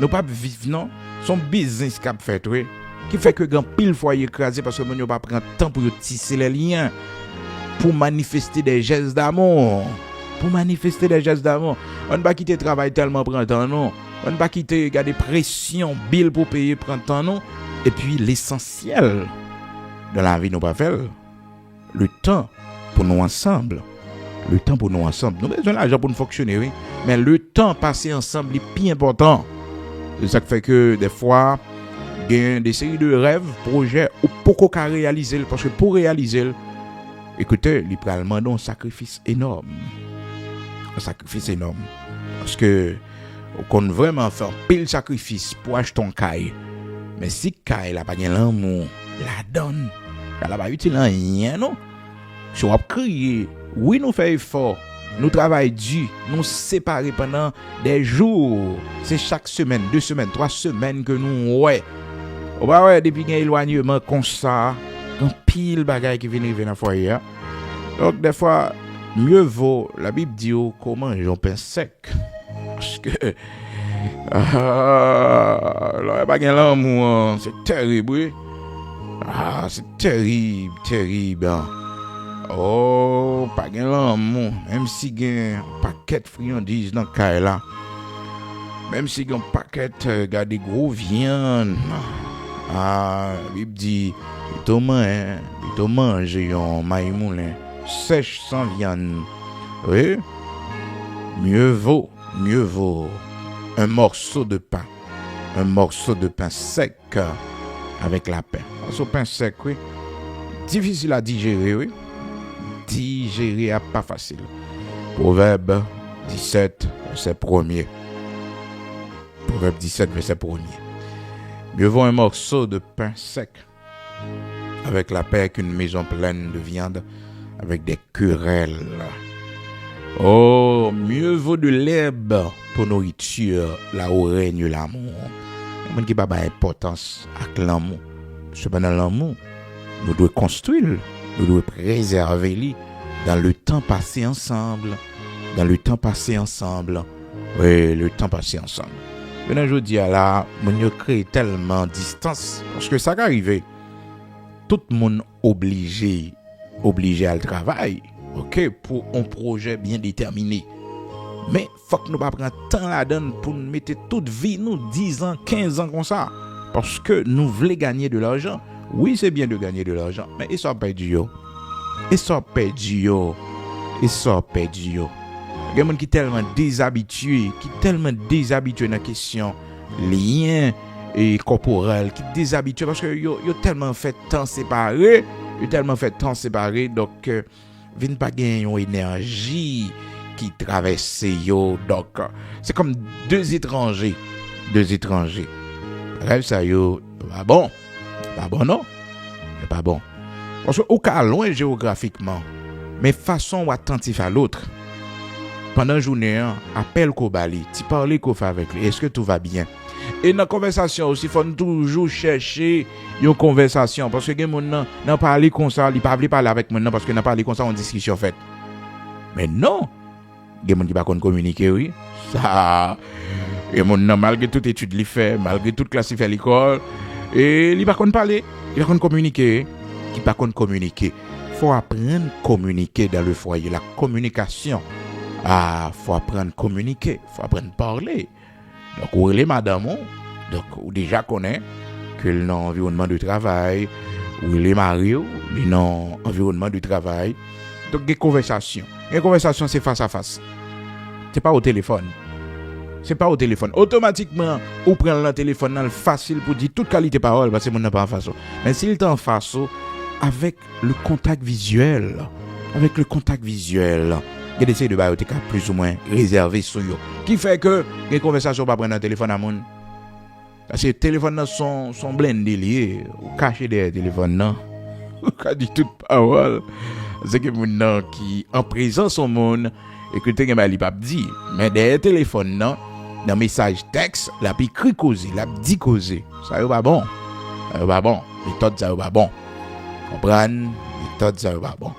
S1: Nous pas vivre non. Son business qu'a fait oui, qui fait que grand pile foyer écrasé parce que nous pas prendre temps pour tisser les liens pour manifester des gestes d'amour. On ne pas quitter travail tellement prend temps non. On ne pas quitter garder pression bill pour payer prend temps non. Et puis l'essentiel de la vie nous pas faire le temps pour nous ensemble. Le temps pour nous ensemble. Nous avons besoin d'argent pour nous fonctionner oui, mais le temps passé ensemble est plus important. C'est ça qui fait que des fois il y a des séries de rêves, projets ou pourquoi réaliser parce que pour réaliser écoutez, il peut demander un sacrifice énorme. Parce que on compte vraiment faire pile sacrifice pour acheter ton caille. Mais si caille n'a pas de l'amour, la donne, elle n'a pas utile rien non. Si on crier, oui nous fait effort, nous travaillons dur, nous séparer pendant des jours. C'est chaque semaine, 2 semaines, 3 semaines que nous ouais. On va ouais depuis qu'il y a éloignement comme ça, un pile bagaille qui vient dans le foyer. Donc des fois mieux vaut la Bible dit comment manger pain sec parce que là pas gain l'amour c'est terrible oui. C'est terrible oh pas gain l'amour même si gain paquet de friandises dans caille là même si gain paquet garder gros viande la Bible dit il manger un maïmoulin sèche sans viande. Oui. Mieux vaut un morceau de pain sec avec la pain. Ce pain sec, oui, difficile à digérer, oui. Digérer pas facile. Proverbe 17, verset 1er. Proverbe 17, verset 1er. Mieux vaut un morceau de pain sec avec la pain qu'une maison pleine de viande avec des querelles. Oh, mieux vaut de l'herbe pour nourriture, là où règne l'amour. Il y a des gens qui n'ont pas d'importance avec l'amour. Cependant, l'amour, nous devons construire, nous devons préserver dans le temps passé ensemble. Oui, le temps passé ensemble. Maintenant, je dis là, on crée tellement de distance. Parce que ça arrive, tout le monde obligé à le travail, ok, pour un projet bien déterminé. Mais faut que nous pas prendre temps la donne pour nous mettre toute vie, nous 10 ans, 15 ans comme ça. Parce que nous voulons gagner de l'argent. Oui, c'est bien de gagner de l'argent, mais il ne soit pas du yo. Et ça perdu yo. Et ça perdu yo. Il y a des gens qui tellement déshabitués, dans la question lien et corporel, qui déshabitués parce que yo tellement fait temps séparé, donc vinn pas gagner une énergie qui traverse yo, donc c'est comme deux étrangers. Bref, ça yo pas bon non, c'est pas bon. Parce que au cas loin géographiquement, mais façon ou attentif à l'autre. Pendant la journée, appelle qu'on bali, tu parles qu'on fait avec lui. Est-ce que tout va bien? Et dans la conversation aussi, il faut toujours chercher une conversation. Parce que les gens n'ont pas parlé comme ça, ils ne peuvent pas parler avec moi parce que n'a parlé comme ça en discussion faite. Mais non, les gens qui ne peuvent pas communiquer, oui. Ça, les gens, malgré toute étude qu'ils font, malgré toute classe qu'ils font à l'école, et ils ne peuvent pas parler, ils ne peuvent pas communiquer. Ils ne peuvent pas communiquer. Il faut apprendre à communiquer dans le foyer, la communication. Faut apprendre à communiquer, faut apprendre à parler. Donc, où est madame, donc, ou déjà connaît que l'environnement de travail, où il est marié, l'environnement de travail. Donc, des conversations. Une conversation, c'est face à face. C'est pas au téléphone. Automatiquement, ou prendre le téléphone, facile pour dire toute qualité de parole, parce que mon n'a pas en face. Mais s'il est en face, avec le contact visuel, il y a des séries de biotiques plus ou moins réservées sur eux. Qui fait que les conversations pas prendre un téléphone à monde. Parce que les téléphones sont blindés liés. Ou cachés des téléphones. Ou qu'a dit toute parole. C'est que les gens qui en présence au monde, et que tu n'as pas dit. Mais des téléphones, dans le message texte, la pi cri causer, la dit causer. Ça n'est pas bon. Méthode, ça n'est pas bon. Comprendre? Méthode, ça n'est pas bon.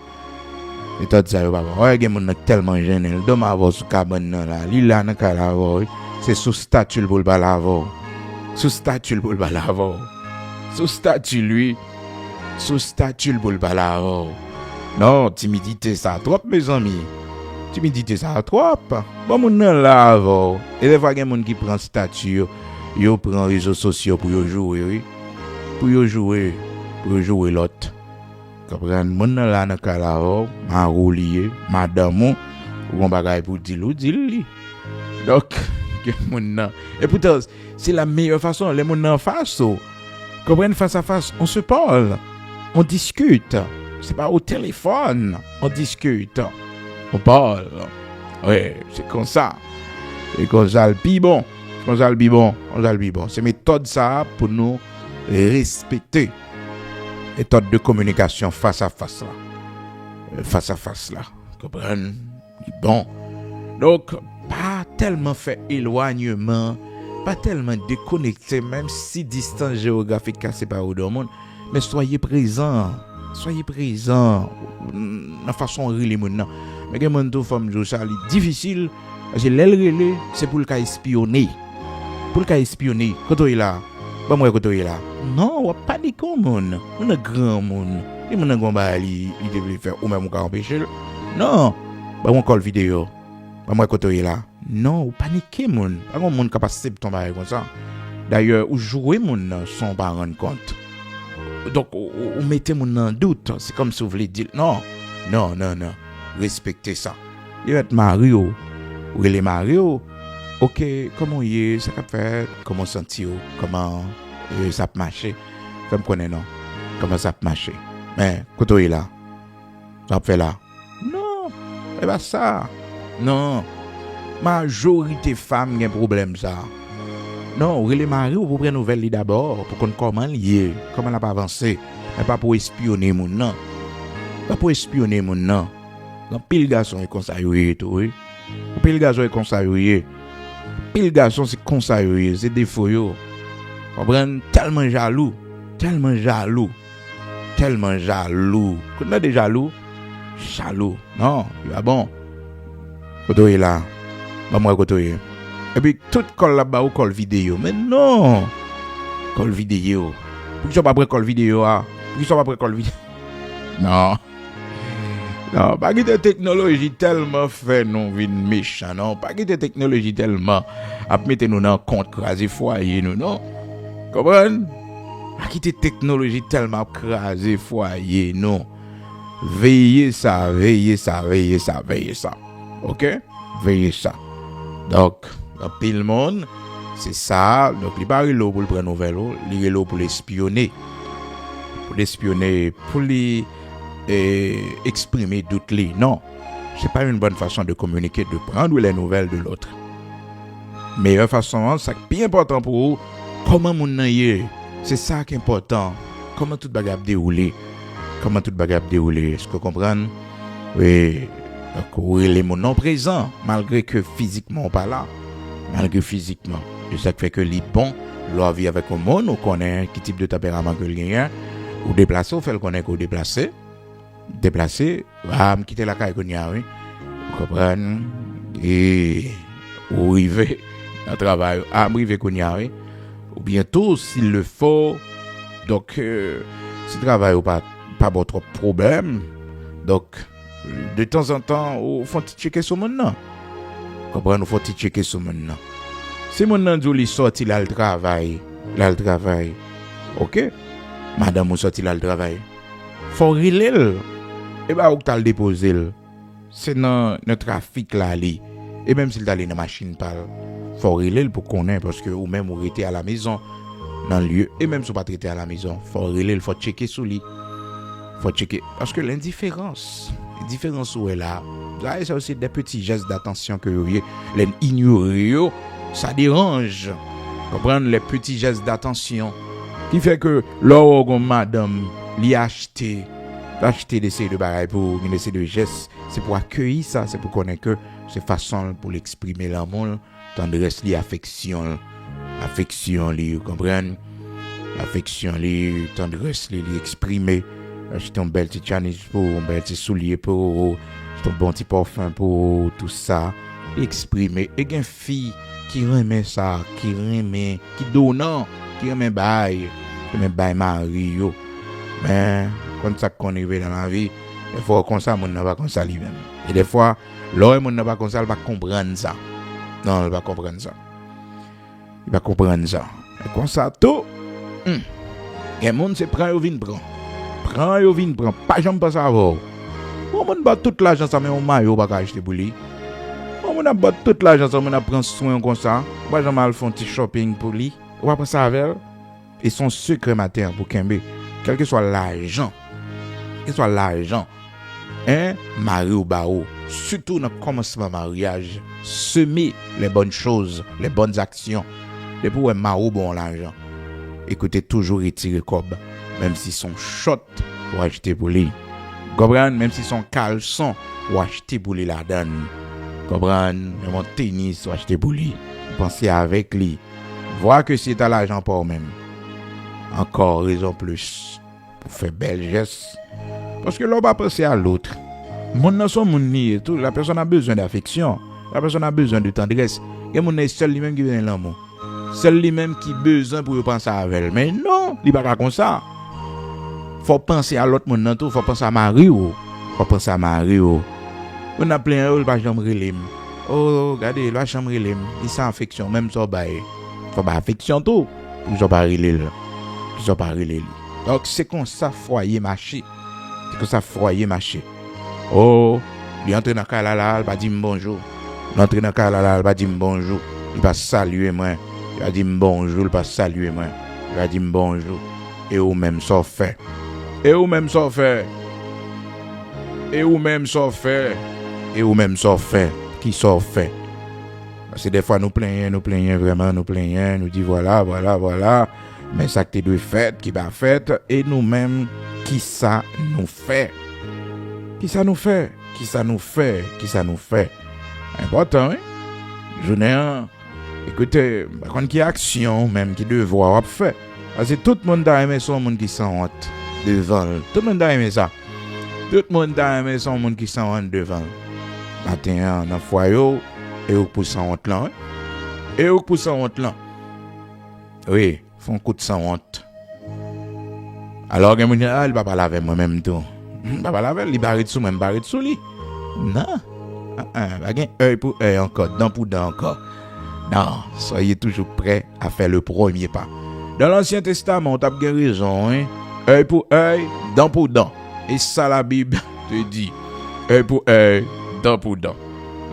S1: Et toi ça va bon. Ouais, gen moun tellement gêné, le dom avoir sous cabane là, li là nan ka la vo. C'est sous statue pour le lavo. Sous statue pour le lavo. Sous statue lui. Sous statue pour le lavo. Non, timidité ça trop mes amis. Timidité ça trop. Bon moun nan lavo. Et des fois gen moun qui prend statue, yo prend réseaux sociaux pour yo jouer, oui. Pour yo jouer l'autre. Comprendre mon là dans calao ma roulier madame ou on bagaille pour dire donc mon et pourtant c'est la meilleure façon les mon en face comprendre face à face on se parle on discute c'est pas au téléphone on discute on parle ouais c'est comme ça et comme ça le bibon c'est méthode ça pour nous respecter méthode de communication face à face là. Comprenez? Bon. Donc, pas tellement fait éloignement, pas tellement déconnecté, même si distance géographique c'est pas au monde, mais soyez présents. La façon de relire maintenant. Mais que mon tout femme joue ça, difficile, parce que l'elle c'est pour le cas espionner. Quand on est là. Pas moi quand là. Non, on pas dit comme monde. On est grand monde. Et mon grand il devait faire ou même on empêcher. Non. Pas moi call vidéo. Pas moi quand là. Non, ou paniquer monde. Pas un monde capable de tomber comme ça. D'ailleurs, ou jouer monde sans pas rendre compte. Donc ou mettez mon en doute, c'est comme si vous voulez dire non. Respectez ça. Il va être Mario. Ou il est Mario. OK, comment il est, ça qu'a fait, comment sentir, comment ça peut marcher, comme connaît non, comment ça peut marcher. Mais quand il est là, ça peut faire là. Non, c'est pas ça. Non, majorité femmes ont un problème ça. Non, les maris vous prenez nouvelle d'abord pour qu'on comment lié, comment elle a pas avancé, mais pas pour espionner mon non. Pas pour espionner mon non. Quand pile garçon est conseillé tout, oui. Pile garçon est conseillé. Pile garçon c'est conseillé, c'est défaut yo. Comprendre tellement jaloux. Quand on est jaloux. Non, il va bon. Koto est là. Pas moi koto est. Et puis tout call là-bas ou call vidéo. Mais non. Call vidéo. Pourquoi tu pas prêt call vidéo ah? Pourquoi tu pas prêt call vidéo? Non. Non, pas que de technologie tellement fait non vin méchant non, pas que de technologie tellement à mettre nous dans compte craser foyer nous non. Comprendre? Pas que de technologie tellement craser foyer non. Veillez ça. OK? Veillez ça. Donc, dans pile monde, c'est ça. Donc, il pas là pour le prendre nouvelle, il est là pour l'espionner. Pour l'espionner, pour lui exprimer doute les. Non, c'est pas une bonne façon de communiquer, de prendre les nouvelles de l'autre. Meilleure façon, c'est bien important pour vous. Comment mon est, c'est ça qui est important. Comment tout bagage déroulé. Est-ce que vous comprenez? Oui. Donc, oui, les mots non présents, malgré que physiquement pas là. C'est ça qui fait que les bons, leur vie avec un monde, on connaît quel type de tempérament que le gagne. Ou déplacer, on fait le connaître qu'on déplacer, me quitter la caille qu'on y a, oui. Vous comprenez? Et, ou arriver dans le travail, arriver qu'on y a, oui. Ou bientôt, s'il le faut, donc, si le travail ou pas trop de problème, donc, de temps en temps, il faut checker ce monde-là. Vous comprenez? Il faut checker ce monde-là. Si mon nan dit sorti là le travail. OK? Madame ou sorti là le travail. Faut relève. Et bah ou t'as le déposer. C'est dans le trafic là li. Et même s'il d'aller dans machine parle. Faut relève pour connaître parce que ou même ou rester à la maison dans le lieu et même si pas traiter à la maison, faut relève, faut checker sous lui. Faut checker parce que l'indifférence où est là. Ça c'est aussi des petits gestes d'attention que vous les ignorer. Ça dérange. Comprendre les petits gestes d'attention qui fait que lorsque madame lui acheter des séries de bagages pour une série de gestes, c'est pour accueillir ça, c'est pour connaître que c'est façon pour l'exprimer l'amour, tendresse, affection, vous comprenez? Affection, tendresse, exprimer. Acheter un bel petit chanis pour, un bel petit soulier pour, un bon petit parfum pour tout ça, exprimer. Et une fille qui remet ça, qui donnant, qui remet bail mari yo. Mais quand ça qu'on arrive dans la vie, des fois comme ça, mon n'a pas comme ça lui-même. Et des fois, l'homme mon n'a pas comme ça, il va comprendre ça. Non, il va comprendre ça. Et comme ça tout. Et monde c'est prend pas jamais pas savoir. On bat toute l'argent ça mais on maillot pas acheter pour lui. On a battu toute l'argent ça on a prend soin comme ça. Pas jamais mal font petit shopping pour lui. On va prendre ça avec et son secret matin pour Kembe. Quel que soit l'argent. Mari ou bao, surtout dans le commencement mariage, semer les bonnes choses, les bonnes actions. Et pour un mari bon l'argent. Écoutez toujours retirer cob, même si son shot pour acheter pour lui. Comprendre, même si son caleçon pour acheter pour lui la donne. Comprendre, mon tennis pour acheter pour lui. Pensez avec lui. Voir que c'est à l'argent pour même. Encore raison plus pour faire belle geste. Parce que l'on va penser à l'autre. Mon nan son moun ni tout, la personne a besoin d'affection, la personne a besoin de tendresse. Et mon est seul lui-même qui vient l'amour. Seul lui-même qui besoin pour penser à elle. Mais non, il pas comme ça. Faut penser à l'autre monde tout, faut penser à Mario. On a plein de pas chambre relem. Oh, regardez, la chambre relem, il sans affection même ça bail. Faut pas affection tout. Ils ont pas relé. Donc c'est comme ça foyer marché. Oh, il entre dans la là, il va dire bonjour. Il entre dans la là, il va dire bonjour. Il va saluer moi. Il va dire bonjour, il va saluer moi. Il va dire bonjour. Et ou même ça fait. Qui ça fait? Parce que des fois nous plaignons, nous disons voilà. Mais ça qui doit fait, qui va fait, et nous-mêmes, qui ça nous fait? Important, hein? Journée, écoutez, par contre, qui action, même, qui devoir, on fait. Parce que tout le monde a aimé son monde qui s'en honte devant. Tout le monde a aimé ça. Tout le monde a aimé son monde qui s'en honte devant. Matin, dans le foyer, et au pour s'en honte là. Oui, font coup de sans honte. Alors, il va pas laver moi-même tout. Il va pas laver, il barre dessous, même barre dessous lui. Non. Œil pour œil encore, dent pour dent encore. Non, soyez toujours prêts à faire le premier pas. Dans l'Ancien Testament, on a bien raison, hein. Œil pour œil, dent pour dent. Et ça, la Bible, te dit, œil pour œil, dent pour dent.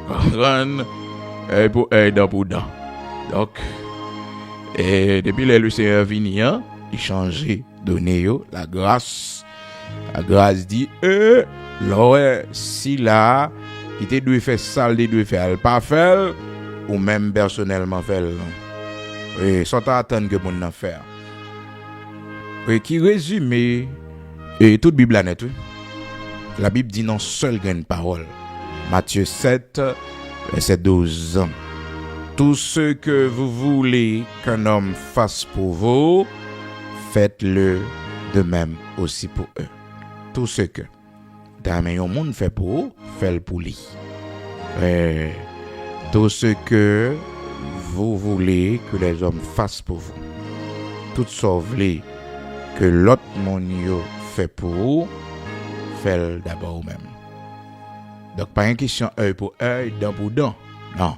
S1: Comprendre? Œil pour œil, dent pour dent. Donc, et depuis le Seigneur vini, hein, il changeait, donné la grâce. La grâce dit, là, si là, il te doit faire ça, il doit faire pas faire, ou même personnellement faire. Et sans attendre que mon en faire. Et qui résume et toute Bible là net. La Bible dit non seule grande parole. Matthieu 7 verset 12. Tout ce que vous voulez qu'un homme fasse pour vous, faites-le de même aussi pour eux. Tout ce que un monde fait pour vous, faites-le pour lui. Tout ce que vous voulez que les hommes fassent pour vous, tout ce que vous voulez que l'autre monde fait pour vous, faites-le d'abord vous-même. Donc, pas une question œil pour œil, dent pour dent. Non.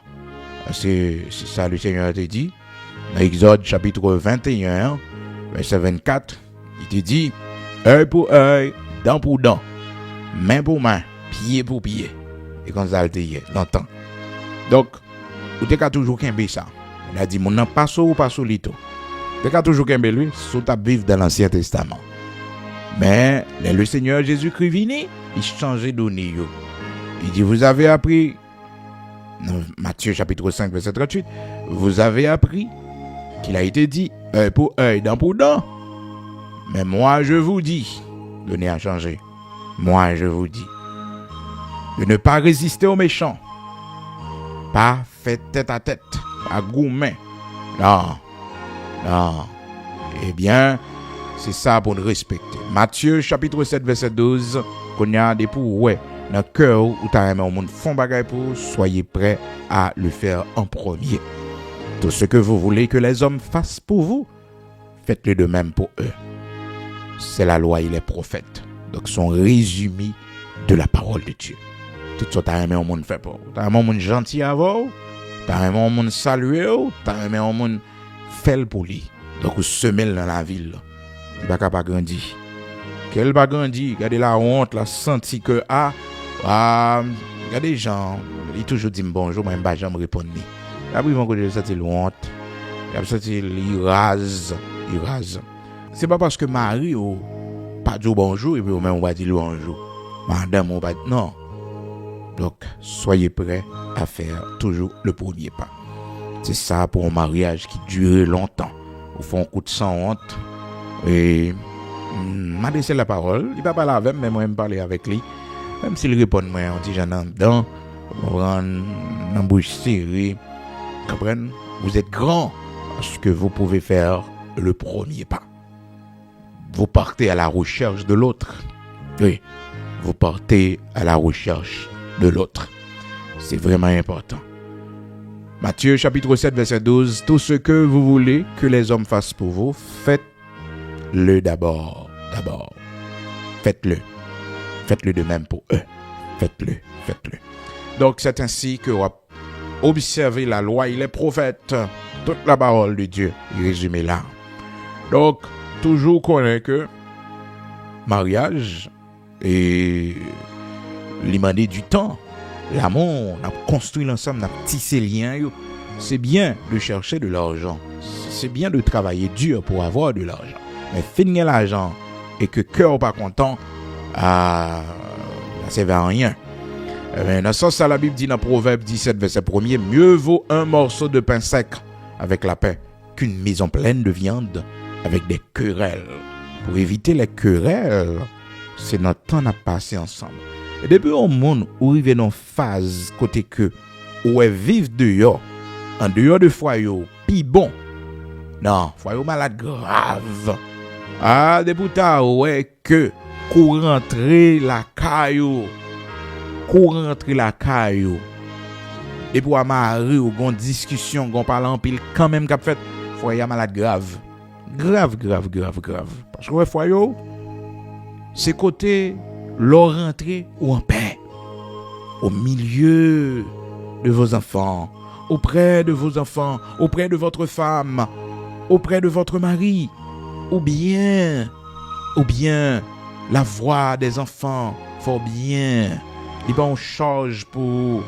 S1: C'est ça le Seigneur te dit. Dans Exode chapitre 21, verset 24, il te dit œil pour œil, dent pour dent, main pour main, pied pour pied. Et comme ça, il te dit, longtemps. Donc, vous t'es toujours qu'un ça. Il a dit, mon nom pas ou pas solito. T'es toujours qu'un lui, sous ta vivre dans l'Ancien Testament. Mais, le Seigneur Jésus-Christ vini, il changeait d'onnée. Il dit, vous avez appris, dans Matthieu chapitre 5, verset 38, vous avez appris qu'il a été dit, œil pour œil, dent pour dent. Mais moi, je vous dis, l'onnée a changé. Moi, je vous dis, de ne pas résister aux méchants. Pas fait tête à tête, pas gourmet. Non. Eh bien, c'est ça pour nous respecter. Matthieu chapitre 7, verset 12, qu'on y a des pour ouais. Dans le cœur où tu as aimé au monde font bagaille pour, soyez prêts à le faire en premier. Tout ce que vous voulez que les hommes fassent pour vous, faites-le de même pour eux. C'est la loi et les prophètes. Donc, son résumé de la parole de Dieu. Tout ça, tu as aimé au monde fait pour. Tu as aimé au monde gentil avant, tu as aimé au monde saluer, tu as aimé au monde faire pour lui. Donc, vous semez dans la ville. Il ne va pas grandir. Quel va grandir? Regardez la honte, la senti que regardez les gens, ils toujours disent bonjour, mais je ne vais jamais répondre. Après, ils vont dire ça, c'est honte. Il rase. C'est pas parce que Marie ou pas dire bonjour et puis même on va dire bonjour. Madame, on va dire non. Donc, soyez prêts à faire toujours le premier pas. C'est ça pour un mariage qui dure longtemps. Au fond, un coup de sang honte. Et m'a laissé la parole. Il va parler avec moi, mais moi, je vais parler avec lui. Même s'il répond, moi, on dit j'en ai dedans. On va en bouche serrée. Comprenez? Vous êtes grand parce que vous pouvez faire le premier pas. Vous partez à la recherche de l'autre. Oui, vous partez à la recherche de l'autre. C'est vraiment important. Matthieu chapitre 7, verset 12. Tout ce que vous voulez que les hommes fassent pour vous, faites-le d'abord. Faites-le. Faites-le de même pour eux. Faites-le. Donc, c'est ainsi que vous observez la loi et les prophètes. Toute la parole de Dieu est résumée là. Donc, toujours connaître que mariage et demander du temps, l'amour, on a construit l'ensemble, on a tissé liens. C'est bien de chercher de l'argent. C'est bien de travailler dur pour avoir de l'argent. Mais finir l'argent et que cœur pas content, ça ne sert à rien. Dans ce sens, la Bible dit dans Proverbe 17, verset 1er, mieux vaut un morceau de pain sec avec la paix qu'une maison pleine de viande avec des querelles. Pour éviter les querelles, c'est notre temps à passer ensemble. Et depuis au monde où arrive dans une phase côté que où est vivre dehors, en dehors de foyer, puis bon. Non, foyer malade grave. Depuis tard, ouais, que courant rentrer la caillou. Et pour amari ou gon discussion, gon parler en pile quand même qu'a fait foyer malade grave. Grave. Parce que foyer c'est côté leur rentrer ou en paix. Au milieu de vos enfants, auprès de vos enfants, auprès de votre femme, auprès de votre mari, ou bien la voix des enfants fort bien. Il pas on charge pour,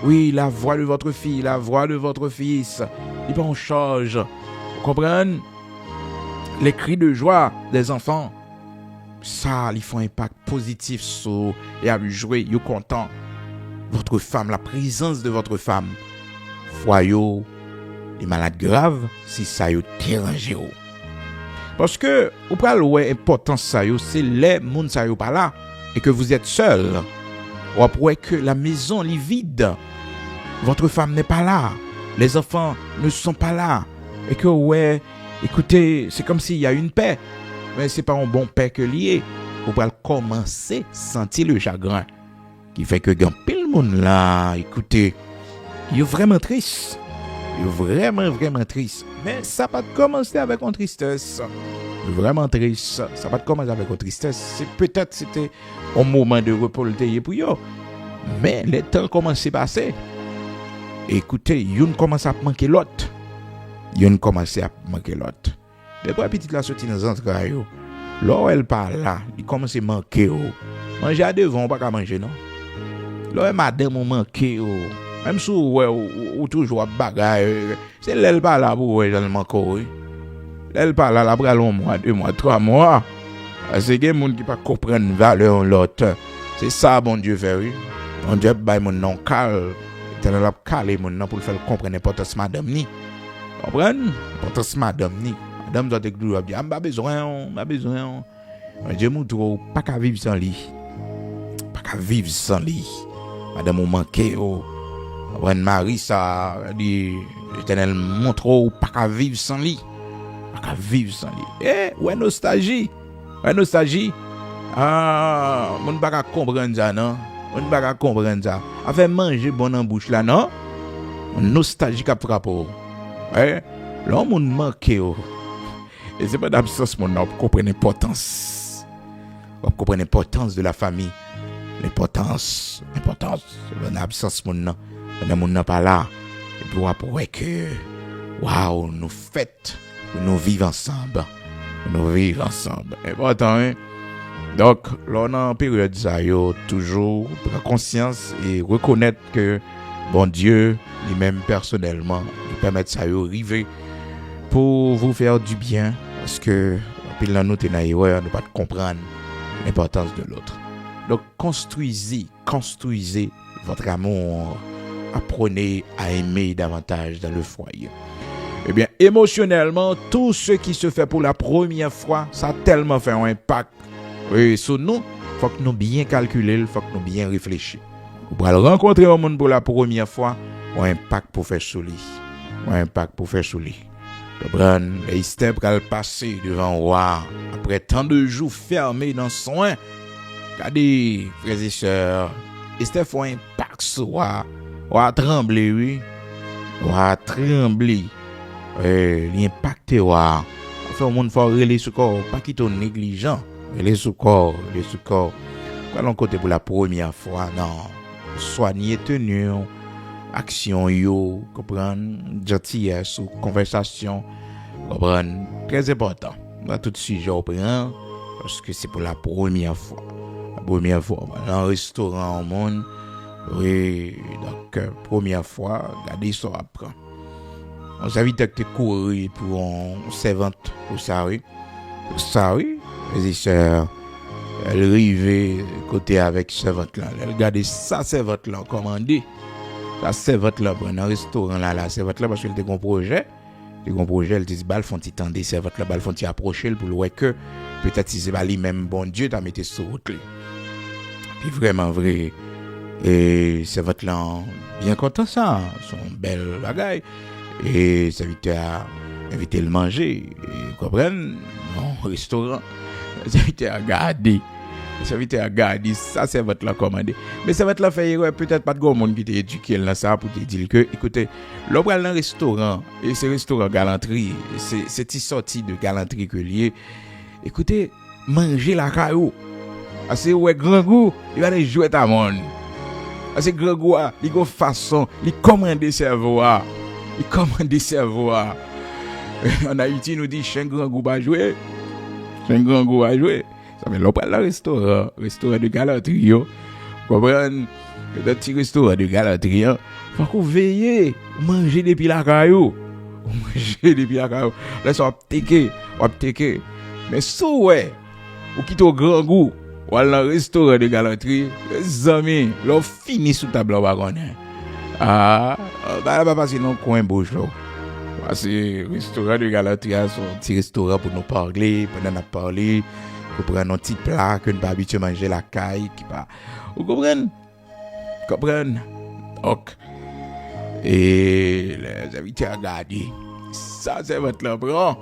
S1: oui, la voix de votre fille, la voix de votre fils. Il pas on charge. Vous comprenez? Les cris de joie des enfants, ça, ils font un impact positif sur, et à jouer, ils sont contents. Votre femme, la présence de votre femme, foyer, les malades graves, si ça y dérange. Parce que, vous parlez ouais, important ça c'est les gens ça y pas là, et que vous êtes seul. Ou après que la maison est vide, votre femme n'est pas là, les enfants ne sont pas là, et que ouais, écoutez, c'est comme s'il y a une paix, mais c'est pas un bon paix que lié. Vous allez commencer à sentir le chagrin, qui fait que quand pile monde là, écoutez, il est vraiment triste, il est vraiment triste, mais ça va commencer avec une tristesse. Vraiment triste, ça va commencer avec une tristesse. C'est peut-être c'était un moment de repos pour eux, mais le temps commence à passer. Écoutez, une commence à manquer l'autre. Une commence à manquer l'autre. Depuis petite la sortie dans entrailles, là elle parle là, il commence à manquer. Manger à devant, pas qu'à manger non. Là madame manquer. Même si ou toujours bagaille, c'est elle parle là pour elle manquer. Elle parle là après 1 mois, 2 mois, 3 mois. C'est des gens qui pas comprendre valeur l'autre. C'est ça bon Dieu fait oui. Bon Dieu bail mon nom calme. T'as la calé mon nom pour faire comprendre l'importance madame ni. Comprendre? L'importance madame ni. Madame doit être gloire bien. M'a besoin. Dieu m'a trop pas qu'à vivre sans lui. Pas qu'à vivre sans lui. Madame m'a manqué Brenne Marie ça dit l'Éternel montre pas qu'à vivre sans lui. Pas qu'à vivre sans lui. Ouais nostalgie. Mon pas qu'à comprendre ça non. On pas qu'à comprendre ça. A fait manger bon en bouche là non. Nostalgie qu'a frappé. L'homme mon manqué. Et c'est pas d'absence mon on comprendre l'importance. On comprendre l'importance de la famille. L'importance de l'absence mon non. Mon non pas là. Et puis après que waouh, nous fêtes, nous vivons ensemble. Important hein. Donc, là on en période ça yo toujours prendre conscience et reconnaître que bon Dieu lui-même personnellement il permet ça yo arriver pour vous faire du bien parce que puis là nous ne pas comprendre l'importance de l'autre. Donc construisez votre amour, apprenez à aimer davantage dans le foyer. Eh bien, émotionnellement, tout ce qui se fait pour la première fois, ça a tellement fait un impact. Oui, sur nous, il faut que nous bien calculer, il faut que nous bien réfléchir. Vous allez rencontrer un monde pour la première fois, un impact pour faire sur lui. Le Esther va passer devant roi après tant de jours fermés dans son soin. Regardez, frères et sœurs, Esther fait un impact sur roi. Roi tremblé, oui. Roi tremblé. L'impact roi. Enfin, au monde faut relayer ce corps, pas quitter négligent. Relayer ce corps. Allons côté pour la première fois, non. Soigner tenue. Action yo, comprendre, gentillesse ou conversation, comprendre, très important. Dans tout sujet on prend parce que c'est pour la première fois. Dans un restaurant au monde, oui, donc première fois, regardez ça après. On s'invite à te courir pour on servante pour ça oui. Les sœurs, elle arrive côté avec servante là, elle regarde ça servante là commandé. La servante là dans un restaurant là servante là parce qu'elle était un projet elle dit bal font il tendre servante là bal font il approcher pour le que peut-être si c'est pas lui même bon Dieu t'a metté sur route puis vraiment vrai et servante là bien content ça son belle bagaille et serviteur a invité le manger et comprendre non restaurant serviteur a gardé ça c'est votre la commandé mais ça va être la faire peut-être pas de grand monde qui t'a éduqué là ça pour te dire que écoutez l'on va dans un restaurant et ce restaurant galanterie c'est sorti de galanterie que lié écoutez manger la caillou assez ouais grand goût il va aller jouer ta monde assez grand goût il go façon il commander cerveau en Haïti nous dit chien grand goût à jouer Ça fait l'on prend le restaurant de galanterie, yo. Comprendre? Le petit restaurant de galanterie, faut qu'on veille, manger depuis la caillou. Manger depuis la caillou. Là, ça va aptéquer. Mais sous, ouais, ou quitte au grand goût, ou à le restaurant de galanterie, les amis, l'on finit sous table, on va connaître. Ah, bah, pas passer dans le coin bouche, là. Parce que le restaurant de galanterie, c'est un petit restaurant pour nous parler, pendant nous parler, pour prendre un petit plat que nous pas habitué à manger la caille, qui pas. Vous comprenez? Donc, et les invités à regarder. Ça, c'est votre labrant.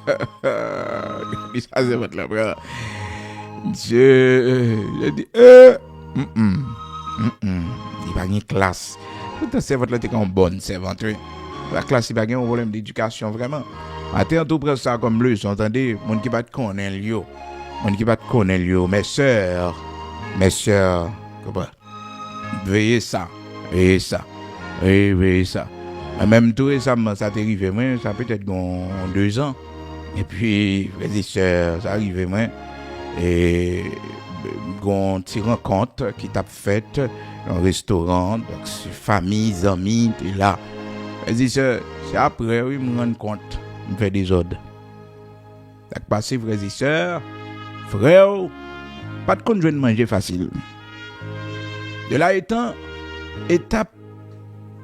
S1: Ça, c'est votre labrant. Je dis, il va y avoir une classe. Tout c'est votre là, une bonne servante. La classe, il va y avoir un problème d'éducation, vraiment. Attends, tout prend ça comme leçon, entendez? Mon qui va te connaître, mes sœurs, comment? Veillez ça. Et même tout récemment, ça t'est arrivé, moi, ça peut-être dans 2 ans. Et puis, frères et sœurs, ça arrive, moi. Et on petit rencontre qui t'a fait dans un restaurant, donc famille, amis, puis là. Frères et sœurs, c'est après, oui, je me rends compte, je me fais des ordres. Donc, passé, frères et sœurs, frère, pas de compte, je vais manger facile. De là étant, étape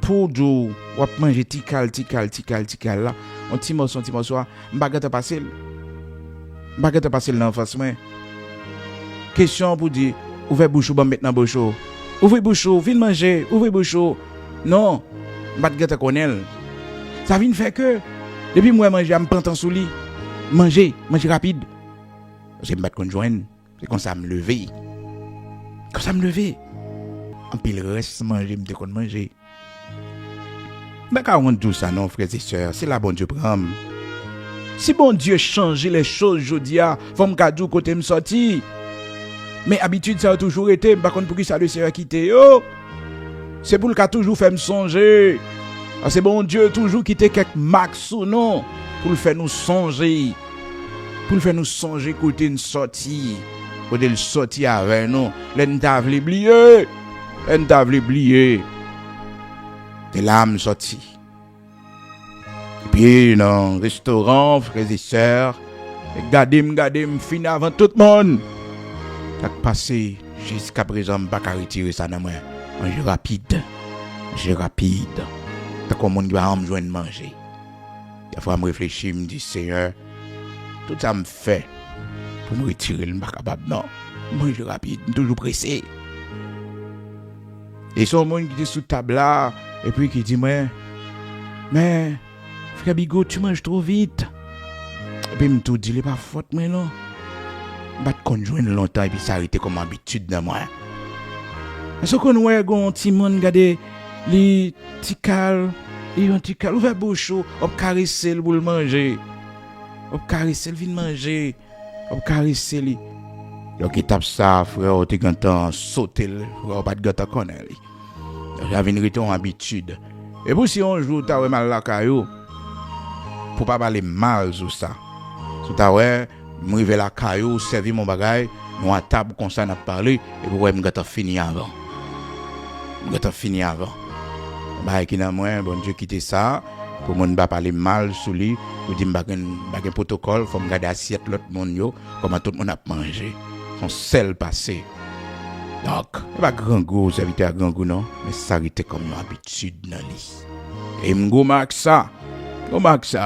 S1: pour du ou manger tikal là un petit morceau baguette passer dans face moi question pour dire ouvrez bouche bon maintenant bouche ouvrez bouche viens manger ouvrez bouche non baguette connaît ça vient faire que depuis moi manger me prend temps sous lit manger rapide c'est me conjoindre c'est comme ça me lever en pile reste manger me déconne manger. D'accord, on tout ça non frères et sœurs, c'est la bon Dieu prend. Si bon Dieu change les choses jodi a, faut me cadou côté me sorti. Mais habitude ça a toujours été, par contre pour qui ça le Seigneur quitter yo. C'est pour le cas toujours fait me songer. C'est bon Dieu toujours quitter quelques max ou non pour le faire nous songer. Pour le faire nous songer côté une sortie. Côté le sorti avec nous, l'entavle oublié. Des larmes sorties. Et puis, dans le restaurant, frères et sœurs, regardez, fin avant tout le monde. Ça a passé jusqu'à présent, je ne peux pas retirer ça dans moi. Manger rapide. Tant qu'on monde va me joindre manger. Des fois, je me réfléchis, je me dis, Seigneur, tout ça me fait pour me retirer, je ne suis pas capable. Non, manger rapide, je suis toujours pressé. Et son monde qui est sous table là, et puis qui dit, mais, frère Bigot, tu manges trop vite. Et puis, il me dit, il n'est pas faute, mais non. Je vais te conjoindre longtemps, et puis ça a été comme habitude dans moi. Est-ce qu'on voit un petit monde, regardez, les petits cales, ouvert bouche, on caresser pour le manger. On caresser le vin manger. On caresser lui. Donc, il tape ça, frère, on te gantan sauter, frère, pas de gantan connaître. J'avais une retour en habitude. Et puis, si on joue, t'as ouais mal la caillou, pour pas parler mal sur ça. Si t'as ouais, m'rive la caillou, servir mon bagage, nous à table, comme ça, n'a parlé, et puis ouais, m'gata fini avant. Bah, qui n'a moins, bon Dieu, quitter ça, pour mon pas parler mal sur lui, pour dire m'baguen protocole, faut m'garder assiette l'autre monde yo, comme tout le monde a mangé. Son sel passé. Donc, il n'y a pas grand goût, ça évite à grand goût, non? Mais ça était comme une habitude dans l'île. Et m'go marque ça,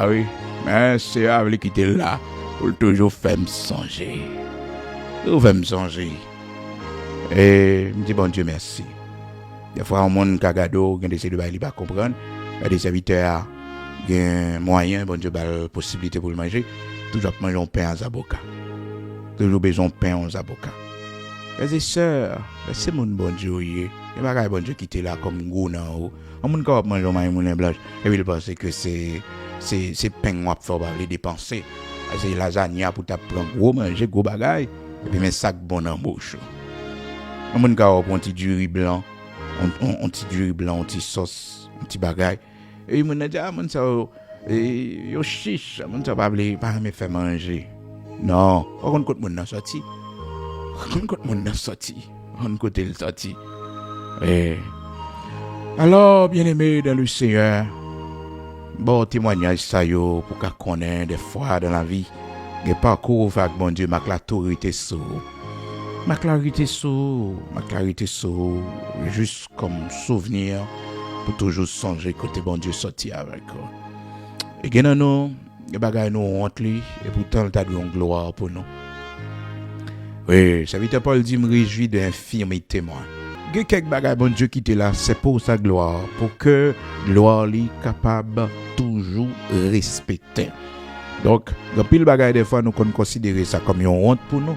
S1: oui. Mais c'est à lui qui était là, pour toujours faire me songer. Et je dis bon Dieu merci. Des fois, on monde cagado, il essaie de ne pas comprendre. Il y a des serviteurs, il y a un moyen, bon Dieu, la possibilité pour le manger. Toujours manger un pain à zaboka. Toujours besoin de pain aux avocats. Les sœurs, c'est mon bon Dieu. Il n'y a pas de bon Dieu qui était là comme goût. On ne peut pas manger un moulin blanche. Et puis il pense que c'est pain qu'on va les dépenser. C'est lasagne pour prendre gros manger, gros bagaille. Et puis mes sacs bon en bouche. On ne peut pas prendre un petit du riz blanc, un petit sauce, un petit bagaille. Et il me dit, yo chiche, on ne peut pas me faire manger. Non, on compte mon sorti. On compte mon sorti. On côté le sorti. Et alors, bien-aimé dans le Seigneur, bon témoignage ça yo pour qu'on connaisse des fois dans la vie, des parcours avec bon Dieu, ma clarté sous. Ma clarté sous, juste comme souvenir pour toujours songer côté bon Dieu sorti avec. Et que nous, les bagages nous honte lui, et pourtant il t'a donné une gloire pour nous. Oui, ça veut dire Paul dit me réjouis de l'infirmité moi. Il y a quelques bagages bon Dieu qui était là, c'est pour sa gloire, pour que gloire lui capable toujours respecter. Donc, dans pile bagages des fois nous considérer ça comme une honte pour nous.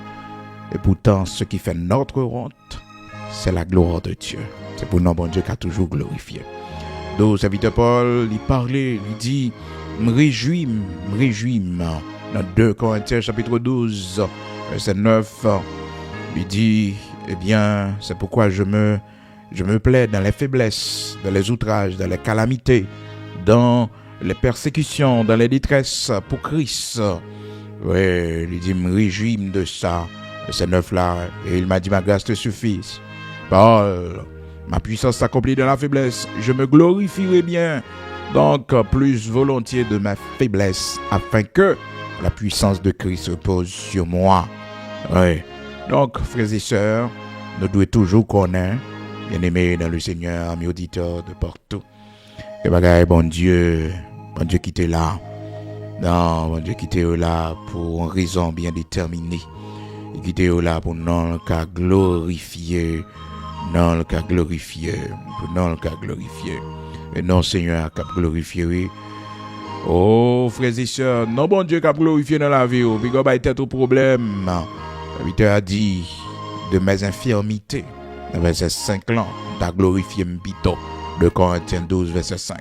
S1: Et pourtant, ce qui fait notre honte, c'est la gloire de Dieu. C'est pour nous, bon Dieu, qui a toujours glorifié. Donc, serviteur Paul, il parlait, il dit, me réjouis. Dans 2 Corinthiens, chapitre 12, verset 9, il dit, eh bien, c'est pourquoi je me plais dans les faiblesses, dans les outrages, dans les calamités, dans les persécutions, dans les détresses pour Christ. Oui, il dit, me réjouis de ça. Verset 9 là, et il m'a dit, ma grâce te suffit. Paul, ma puissance s'accomplit dans la faiblesse. Je me glorifierai bien, donc plus volontiers de ma faiblesse, afin que la puissance de Christ repose sur moi. Oui. Donc, frères et sœurs, nous devons toujours connaître, bien-aimés dans le Seigneur, amis auditeurs de partout, que bagaille, bon Dieu qui était là. Non, bon Dieu qui était là pour une raison bien déterminée. Et qui était là pour non le cas glorifié. Non le cas glorifié. Pour non le cas glorifié. Et non, Seigneur, qui a glorifié. Oh, frères et sœurs, non, bon Dieu qui a glorifié dans la vie. Puis il y a peut-être un problème. Le a dit de mes infirmités. Dans verset 5 là, t'as glorifié m'pito. De Corinthiens 12, verset 5.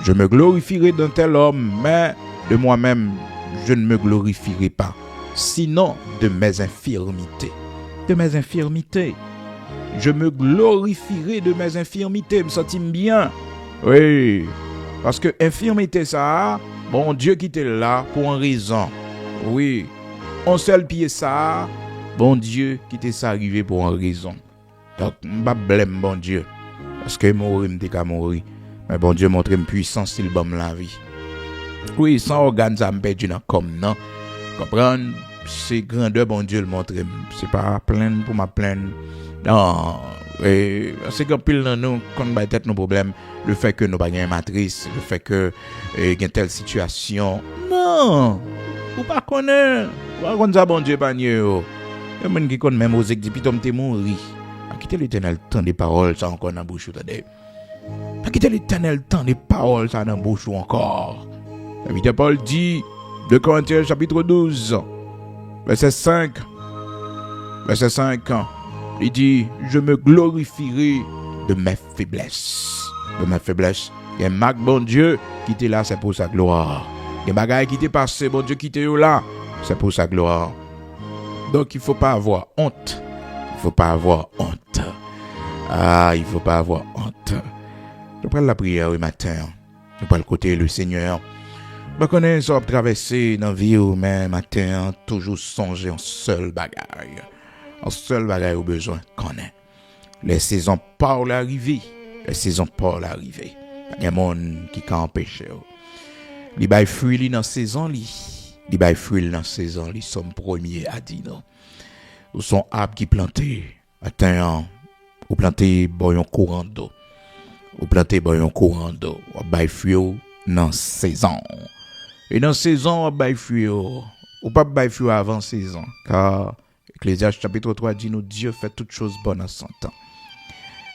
S1: Je me glorifierai d'un tel homme, mais de moi-même, je ne me glorifierai pas. Sinon, de mes infirmités. De mes infirmités. Je me glorifierai de mes infirmités. Me sentis bien. Oui. Parce que infirmité, ça, bon Dieu qui était là pour une raison. Oui. On seul pied ça, bon Dieu qui était ça arrivé pour une raison. Donc, je ne blâme bon Dieu. Parce que mourir, je ne mourir. Mais bon Dieu montre une puissance, il bombe la vie. Oui, sans organe, ça me perdu dans comme non. Comprendre, c'est grandeur, bon Dieu le montre. C'est pas plein pour ma plaine. Non, c'est que pile dans nous, quand on a tête nos problèmes, le fait que nous n'avons pas de matrice, le fait que il y a telle situation. Non, vous pas connaître. Vous pas connaître ça, bon Dieu, pas nier. Il y a des gens qui connaissent même aux exécutés, comme t'es mourir. A quitter l'éternel temps des paroles, ça encore dans la bouche. A quitter l'éternel temps des paroles, ça dans la bouche encore. L'apôtre Paul dit, 2 Corinthiens chapitre 12, verset 5, il dit, je me glorifierai de mes faiblesses. De mes faiblesses. Il y a un Mac, bon Dieu, qui était là, c'est pour sa gloire. Il y a un bagaille qui était passé, bon Dieu, qui était là, c'est pour sa gloire. Donc, il ne faut pas avoir honte. Il ne faut pas avoir honte. Ah, il ne faut pas avoir honte. Nous prenons la prière le matin. Nous prenons le côté le Seigneur. Nous connaissons à traverser dans la vie au même matin, toujours songer en seul bagaille. En seul bagaille au besoin qu'on ait. Les saisons par l'arrivée. Les saisons par l'arrivée. Il y a des gens qui ont empêché. Les bails fruits dans la saison. Les bails fruits dans la saison. Ils sont premiers à dire non. Ou sont arbres qui plantés. Attends, ou plantés boyon courant d'eau. Ou plantés boyon courant d'eau. Ou bails fruits dans la saison. Et dans la saison, ou bails fruits. Ou pas bails fruits avant saison. Car Ecclésiaste chapitre 3 dit nous Dieu fait toutes choses bonnes en son temps.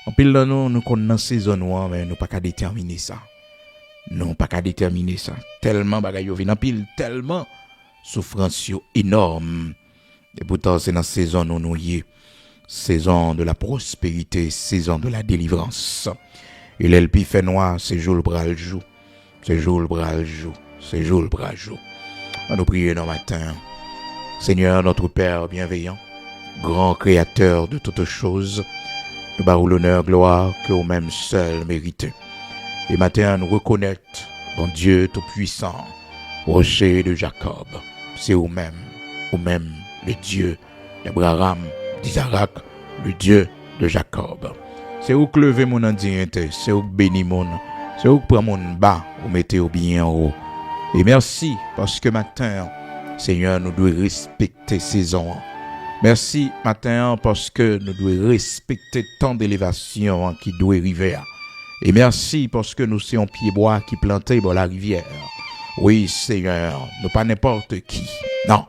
S1: En pile de nous connaissons la saison, mais nous pas qu'à déterminer ça. Nous pas qu'à déterminer ça. Tellement bagaille yo vient en pile, tellement souffrance énorme. Et pourtant c'est dans la saison nous y est. Saison de la prospérité, saison de la délivrance. Et l'elpi fait noir, c'est jour le bras le jour. C'est jour le bras le jour. C'est jour le bras le jour. On nous prie dans le matin. Seigneur, notre Père bienveillant, grand créateur de toutes choses, nous barrons l'honneur, gloire que vous même seul méritez. Et matin, nous reconnaître, bon Dieu tout-puissant, rocher de Jacob, c'est vous-même, ou même le Dieu d'Abraham, d'Isaac, le Dieu de Jacob. C'est où que lever mon indignité, c'est où que bénir mon, c'est où que prendre mon bas, ou mettez au bien en haut. Et merci parce que matin, Seigneur, nous devons respecter saison. Merci matin parce que nous devons respecter tant d'élévation qui doit arriver. Et merci parce que nous sommes pied bois qui planté dans la rivière. Oui, Seigneur, nous pas n'importe qui. Non,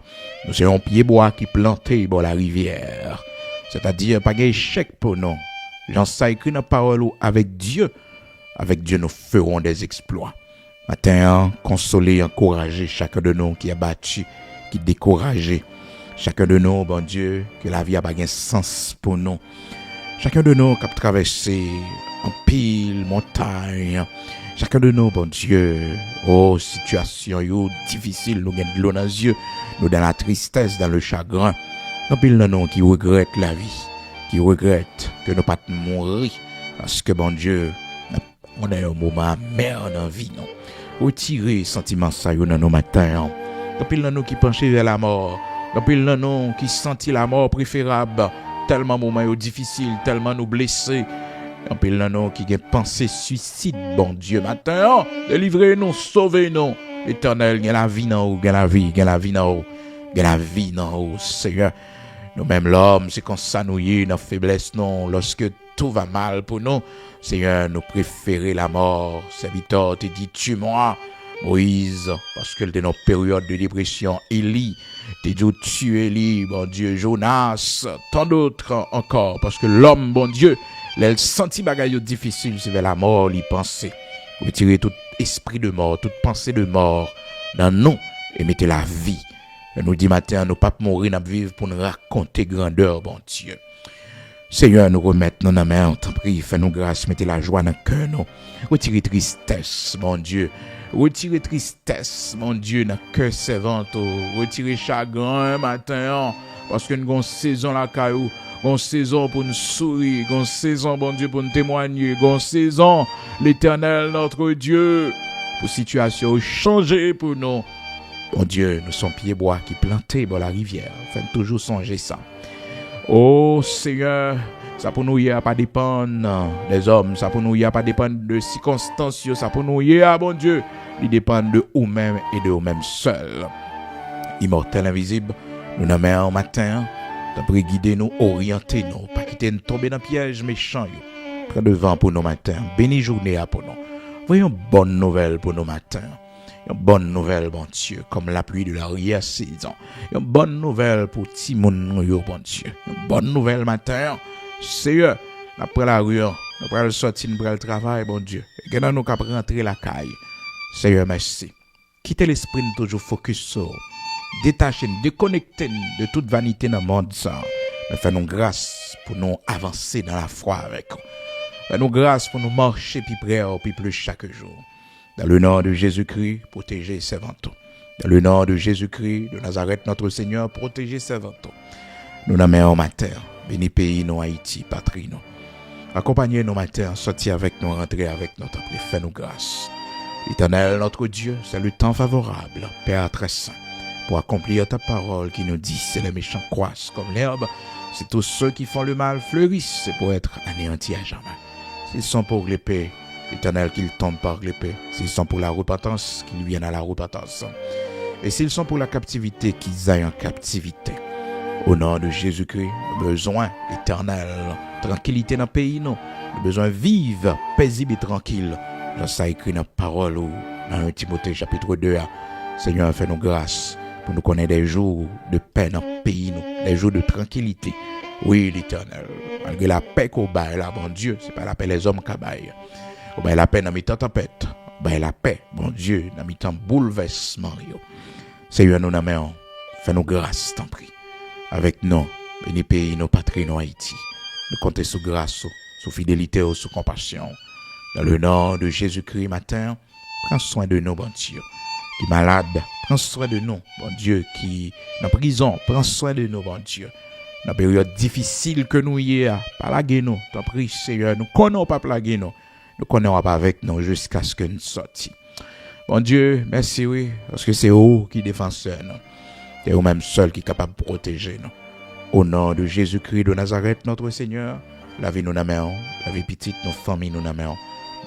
S1: nous sommes pied bois qui planté dans la rivière. C'est-à-dire pas d'échec pour nous. J'en sais écrit dans la parole avec Dieu nous ferons des exploits. Matin, consoler, encourager chacun de nous qui est battu, qui est découragé. Chacun de nous, bon Dieu, que la vie a pas de sens pour nous. Chacun de nous qui a traversé en pile, montagne. Chacun de nous, bon Dieu, oh, situation difficile, nous gagnons de l'eau dans les yeux, nous dans la tristesse, dans le chagrin. En pile de nous qui regrettent la vie, qui regrettent que nous pas mourir, parce que, bon Dieu, on a un moment amer dans la vie, non? Retirer sentiment ça dans nos matins. En pile de nous qui penchent vers la mort. En pile de nous qui sentent la mort préférable. Tellement moment difficile, tellement nous blessés. En pile de nous qui ont pensé suicide, bon Dieu, matin. Délivrez-nous, sauvez-nous. L'Éternel, il y a la vie dans haut, il y a la vie, il y a la vie dans haut. Il y a la vie dans haut, Seigneur. Nous-mêmes, l'homme, c'est qu'on s'annouille dans faiblesse, non. Lorsque tout va mal pour nous, Seigneur, nous préférons la mort. Serviteur te dit, tue-moi, Moïse, parce que dans nos périodes de dépression, Élie, te dit, tue Élie, bon Dieu, Jonas, tant d'autres encore, parce que l'homme, bon Dieu, il sentit bagaille difficile, c'est vers la mort, il pensait. Retirez tout esprit de mort, toute pensée de mort dans nous et mettez la vie. Et nous dit matin, nous pas mourir, nous vivre pour nous raconter grandeur, bon Dieu. Seigneur, nous remettons nos mains, on t'en prie, fais-nous grâce, mettez la joie dans le cœur, nous. Retirez tristesse, mon Dieu. Retirez tristesse, mon Dieu, dans le cœur servant. Retirez chagrin matin, parce que nous avons une saison la caillou, une saison pour nous sourire, une saison, bon Dieu, pour nous témoigner, une saison, l'Éternel, notre Dieu, pour situation changer pour nous. Bon Dieu, nous sommes pieds bois qui plantés dans la rivière. Faites toujours songer ça. Oh Seigneur, ça pour nous y a pas dépendre des hommes, ça pour nous y a pas dépendre de circonstances, ça pour nous y a, bon Dieu, il dépend de nous-mêmes et de nous-mêmes seuls. Immortel invisible, nous nommons un matin, d'après guider nous, orienter nous, pas quitter nous tomber dans piège méchant. Près de vent pour nos matins, béni journée pour nous. Voyons bonne nouvelle pour nos matins. Une bonne nouvelle, bon Dieu, comme la pluie de la rivière saison. Une bonne nouvelle pour Timon, bon Dieu. Une bonne nouvelle matin. Seigneur, après la rue, après le sortir, après le travail, bon Dieu. Et que nous cap rentrer la caille. Seigneur, merci. Quittez l'esprit, nous toujours focus sur. Détachez, déconnectez de toute vanité dans le monde, ça. Mais fais-nous grâce pour nous avancer dans la foi avec vous. Fais-nous grâce pour nous marcher, puis prier, puis plus chaque jour. Dans le nom de Jésus-Christ, protégez ses vantaux. Dans le nom de Jésus-Christ, de Nazareth, notre Seigneur, protégez ses vantaux. Nous nommons au matin, béni pays, nous Haïti, patrie, nous. Accompagnez nos matins, sortir avec nous, rentrer avec notre prix, fais-nous grâce. L'Éternel, notre Dieu, c'est le temps favorable, Père très saint, pour accomplir ta parole qui nous dit, c'est les méchants croissent comme l'herbe, c'est tous ceux qui font le mal fleurissent, c'est pour être anéantis à jamais. S'ils sont pour l'épée, l'Éternel qu'ils tombent par l'épée. S'ils sont pour la repentance, qu'ils viennent à la repentance. Et s'ils sont pour la captivité, qu'ils aillent en captivité. Au nom de Jésus-Christ, besoin éternel, tranquillité dans le pays, nous. Besoin vivre, paisible et tranquille. Dans ça écrit dans la parole ou dans 1 Timothée chapitre 2. Seigneur, fais-nous grâce pour nous connaître des jours de paix dans le pays, nous. Des jours de tranquillité. Oui, l'Éternel. Malgré la paix qu'on baille là, bon Dieu, c'est pas la paix les hommes qui baillent. Ben la paix dans mi-temps tempête. Ben la paix, bon Dieu, dans mi-temps bouleversement. Seigneur, nous n'aimons. Fais-nous grâce, t'en prie. Avec nous, béni pays, nos patries, nos Haïti. Nous comptons sous grâce, sous fidélité, sous compassion. Dans le nom de Jésus-Christ, matin, prends soin de nous, bon Dieu. Qui est malade, prends soin de nous, bon Dieu. Qui est en prison, prends soin de nous, bon Dieu. Dans la période difficile que nous y a, pas laguer-nous, t'en prie, Seigneur. Nous connaissons pas plaguer-nous. Nous connaissons pas avec nous jusqu'à ce que nous sortions. Bon Dieu, merci, oui, parce que c'est vous qui défenseur. C'est vous-même seul qui est capable de protéger nous. Au nom de Jésus-Christ de Nazareth, notre Seigneur, la vie nous n'amène, la vie petite, nos familles nous n'amène.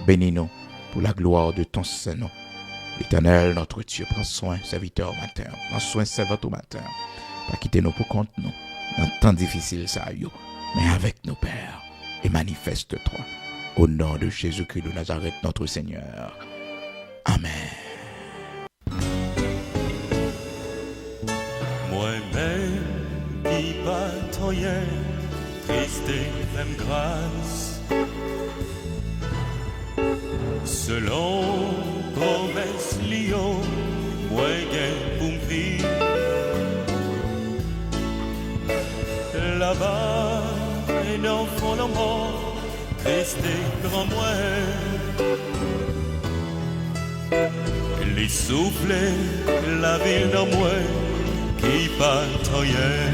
S1: Bénis-nous pour la gloire de ton Saint-Nom. L'Éternel, notre Dieu, prends soin, serviteur au matin, prends soin, servante au matin. Pas quitter nous pour compte nous, dans temps difficile ça yo, mais avec nos pères, et manifeste-toi. Au nom de Jésus-Christ de Nazareth, notre Seigneur. Amen.
S2: Moi-même, qui bataillais, triste et même grâce, selon promesse Lyon, moi gain pour me là-bas, un enfant la mort, resté grand moi. Les soufflets, la ville dans moi, qui bataillait.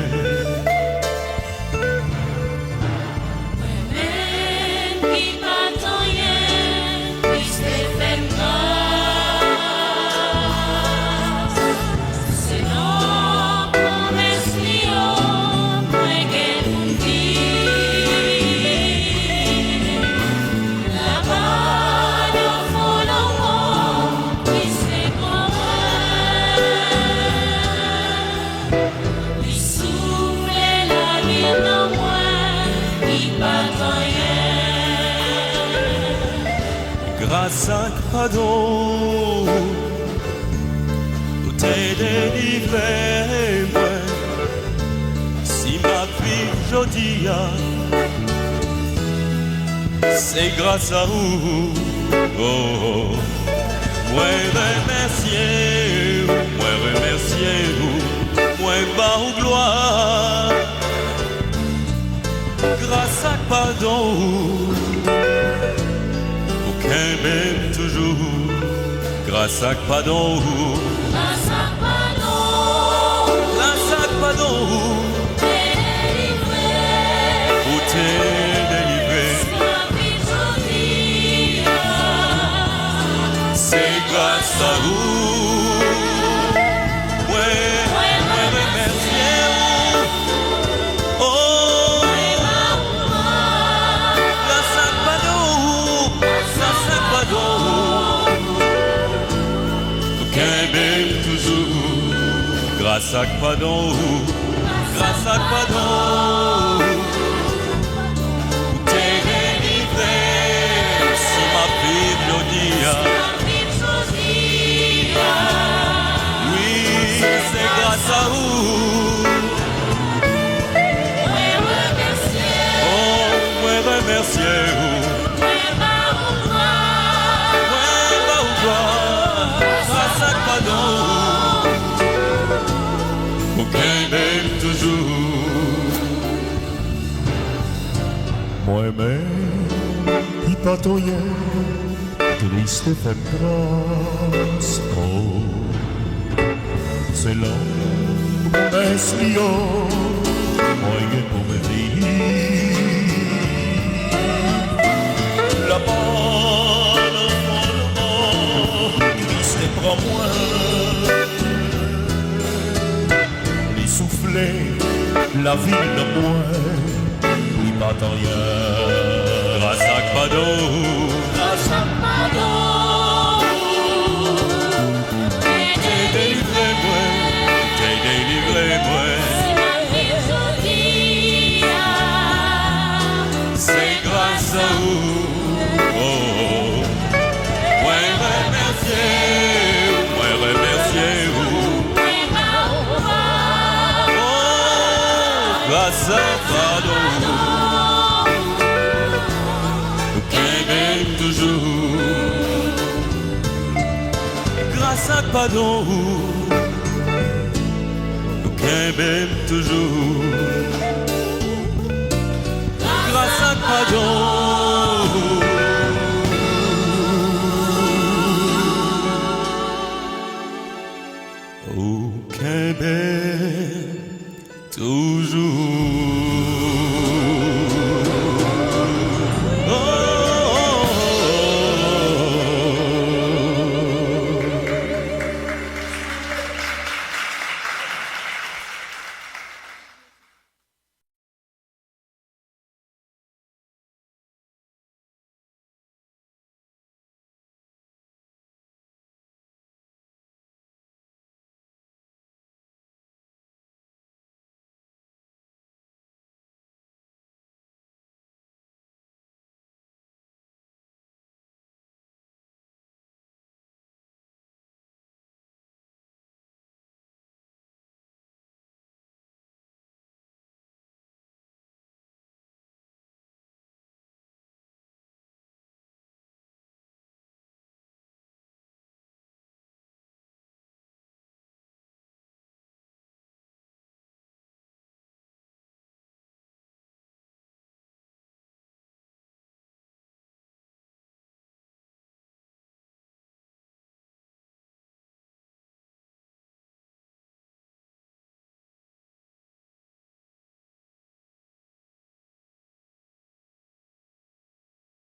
S2: Grâce à pardon, tout est délivré, moi. Si ma vie aujourd'hui, c'est grâce à vous. Oh, oh. Moi remercier vous, moi bas ou gloire. Grâce à pardon. Même toujours, grâce à pardon,
S3: grâce à pardon,
S2: grâce à pardon,
S3: t'es délivré,
S2: où t'es délivré. C'est grâce à vous, ouais, remercier vous. Oh, grâce à pardon, grâce à pardon, aucun même toujours, grâce à pardon, grâce à pardon, t'es délivré, si ma Bible dit. Oui, c'est grâce à vous. Oh, moi remercier vous. Grâce à pardon, aucun même toujours.
S4: Moi-même, qui patouillais, triste et fait grâce. Oh, c'est l'homme, promesse Lyon, moi pour me dire. Là-bas, Christ est prends-moi. Les soufflets, la vie de moi, il pas rien.
S2: Grâce à pardon,
S3: grâce à pardon,
S2: t'es délivré, moi, t'es délivré, moi. C'est grâce à vous. Oh, oh. Moi remercier vous. Oh, grâce à pardon, aucun même toujours. Grâce à pardon, aucun même toujours. Grâce à pardon. Aucun bel toujours.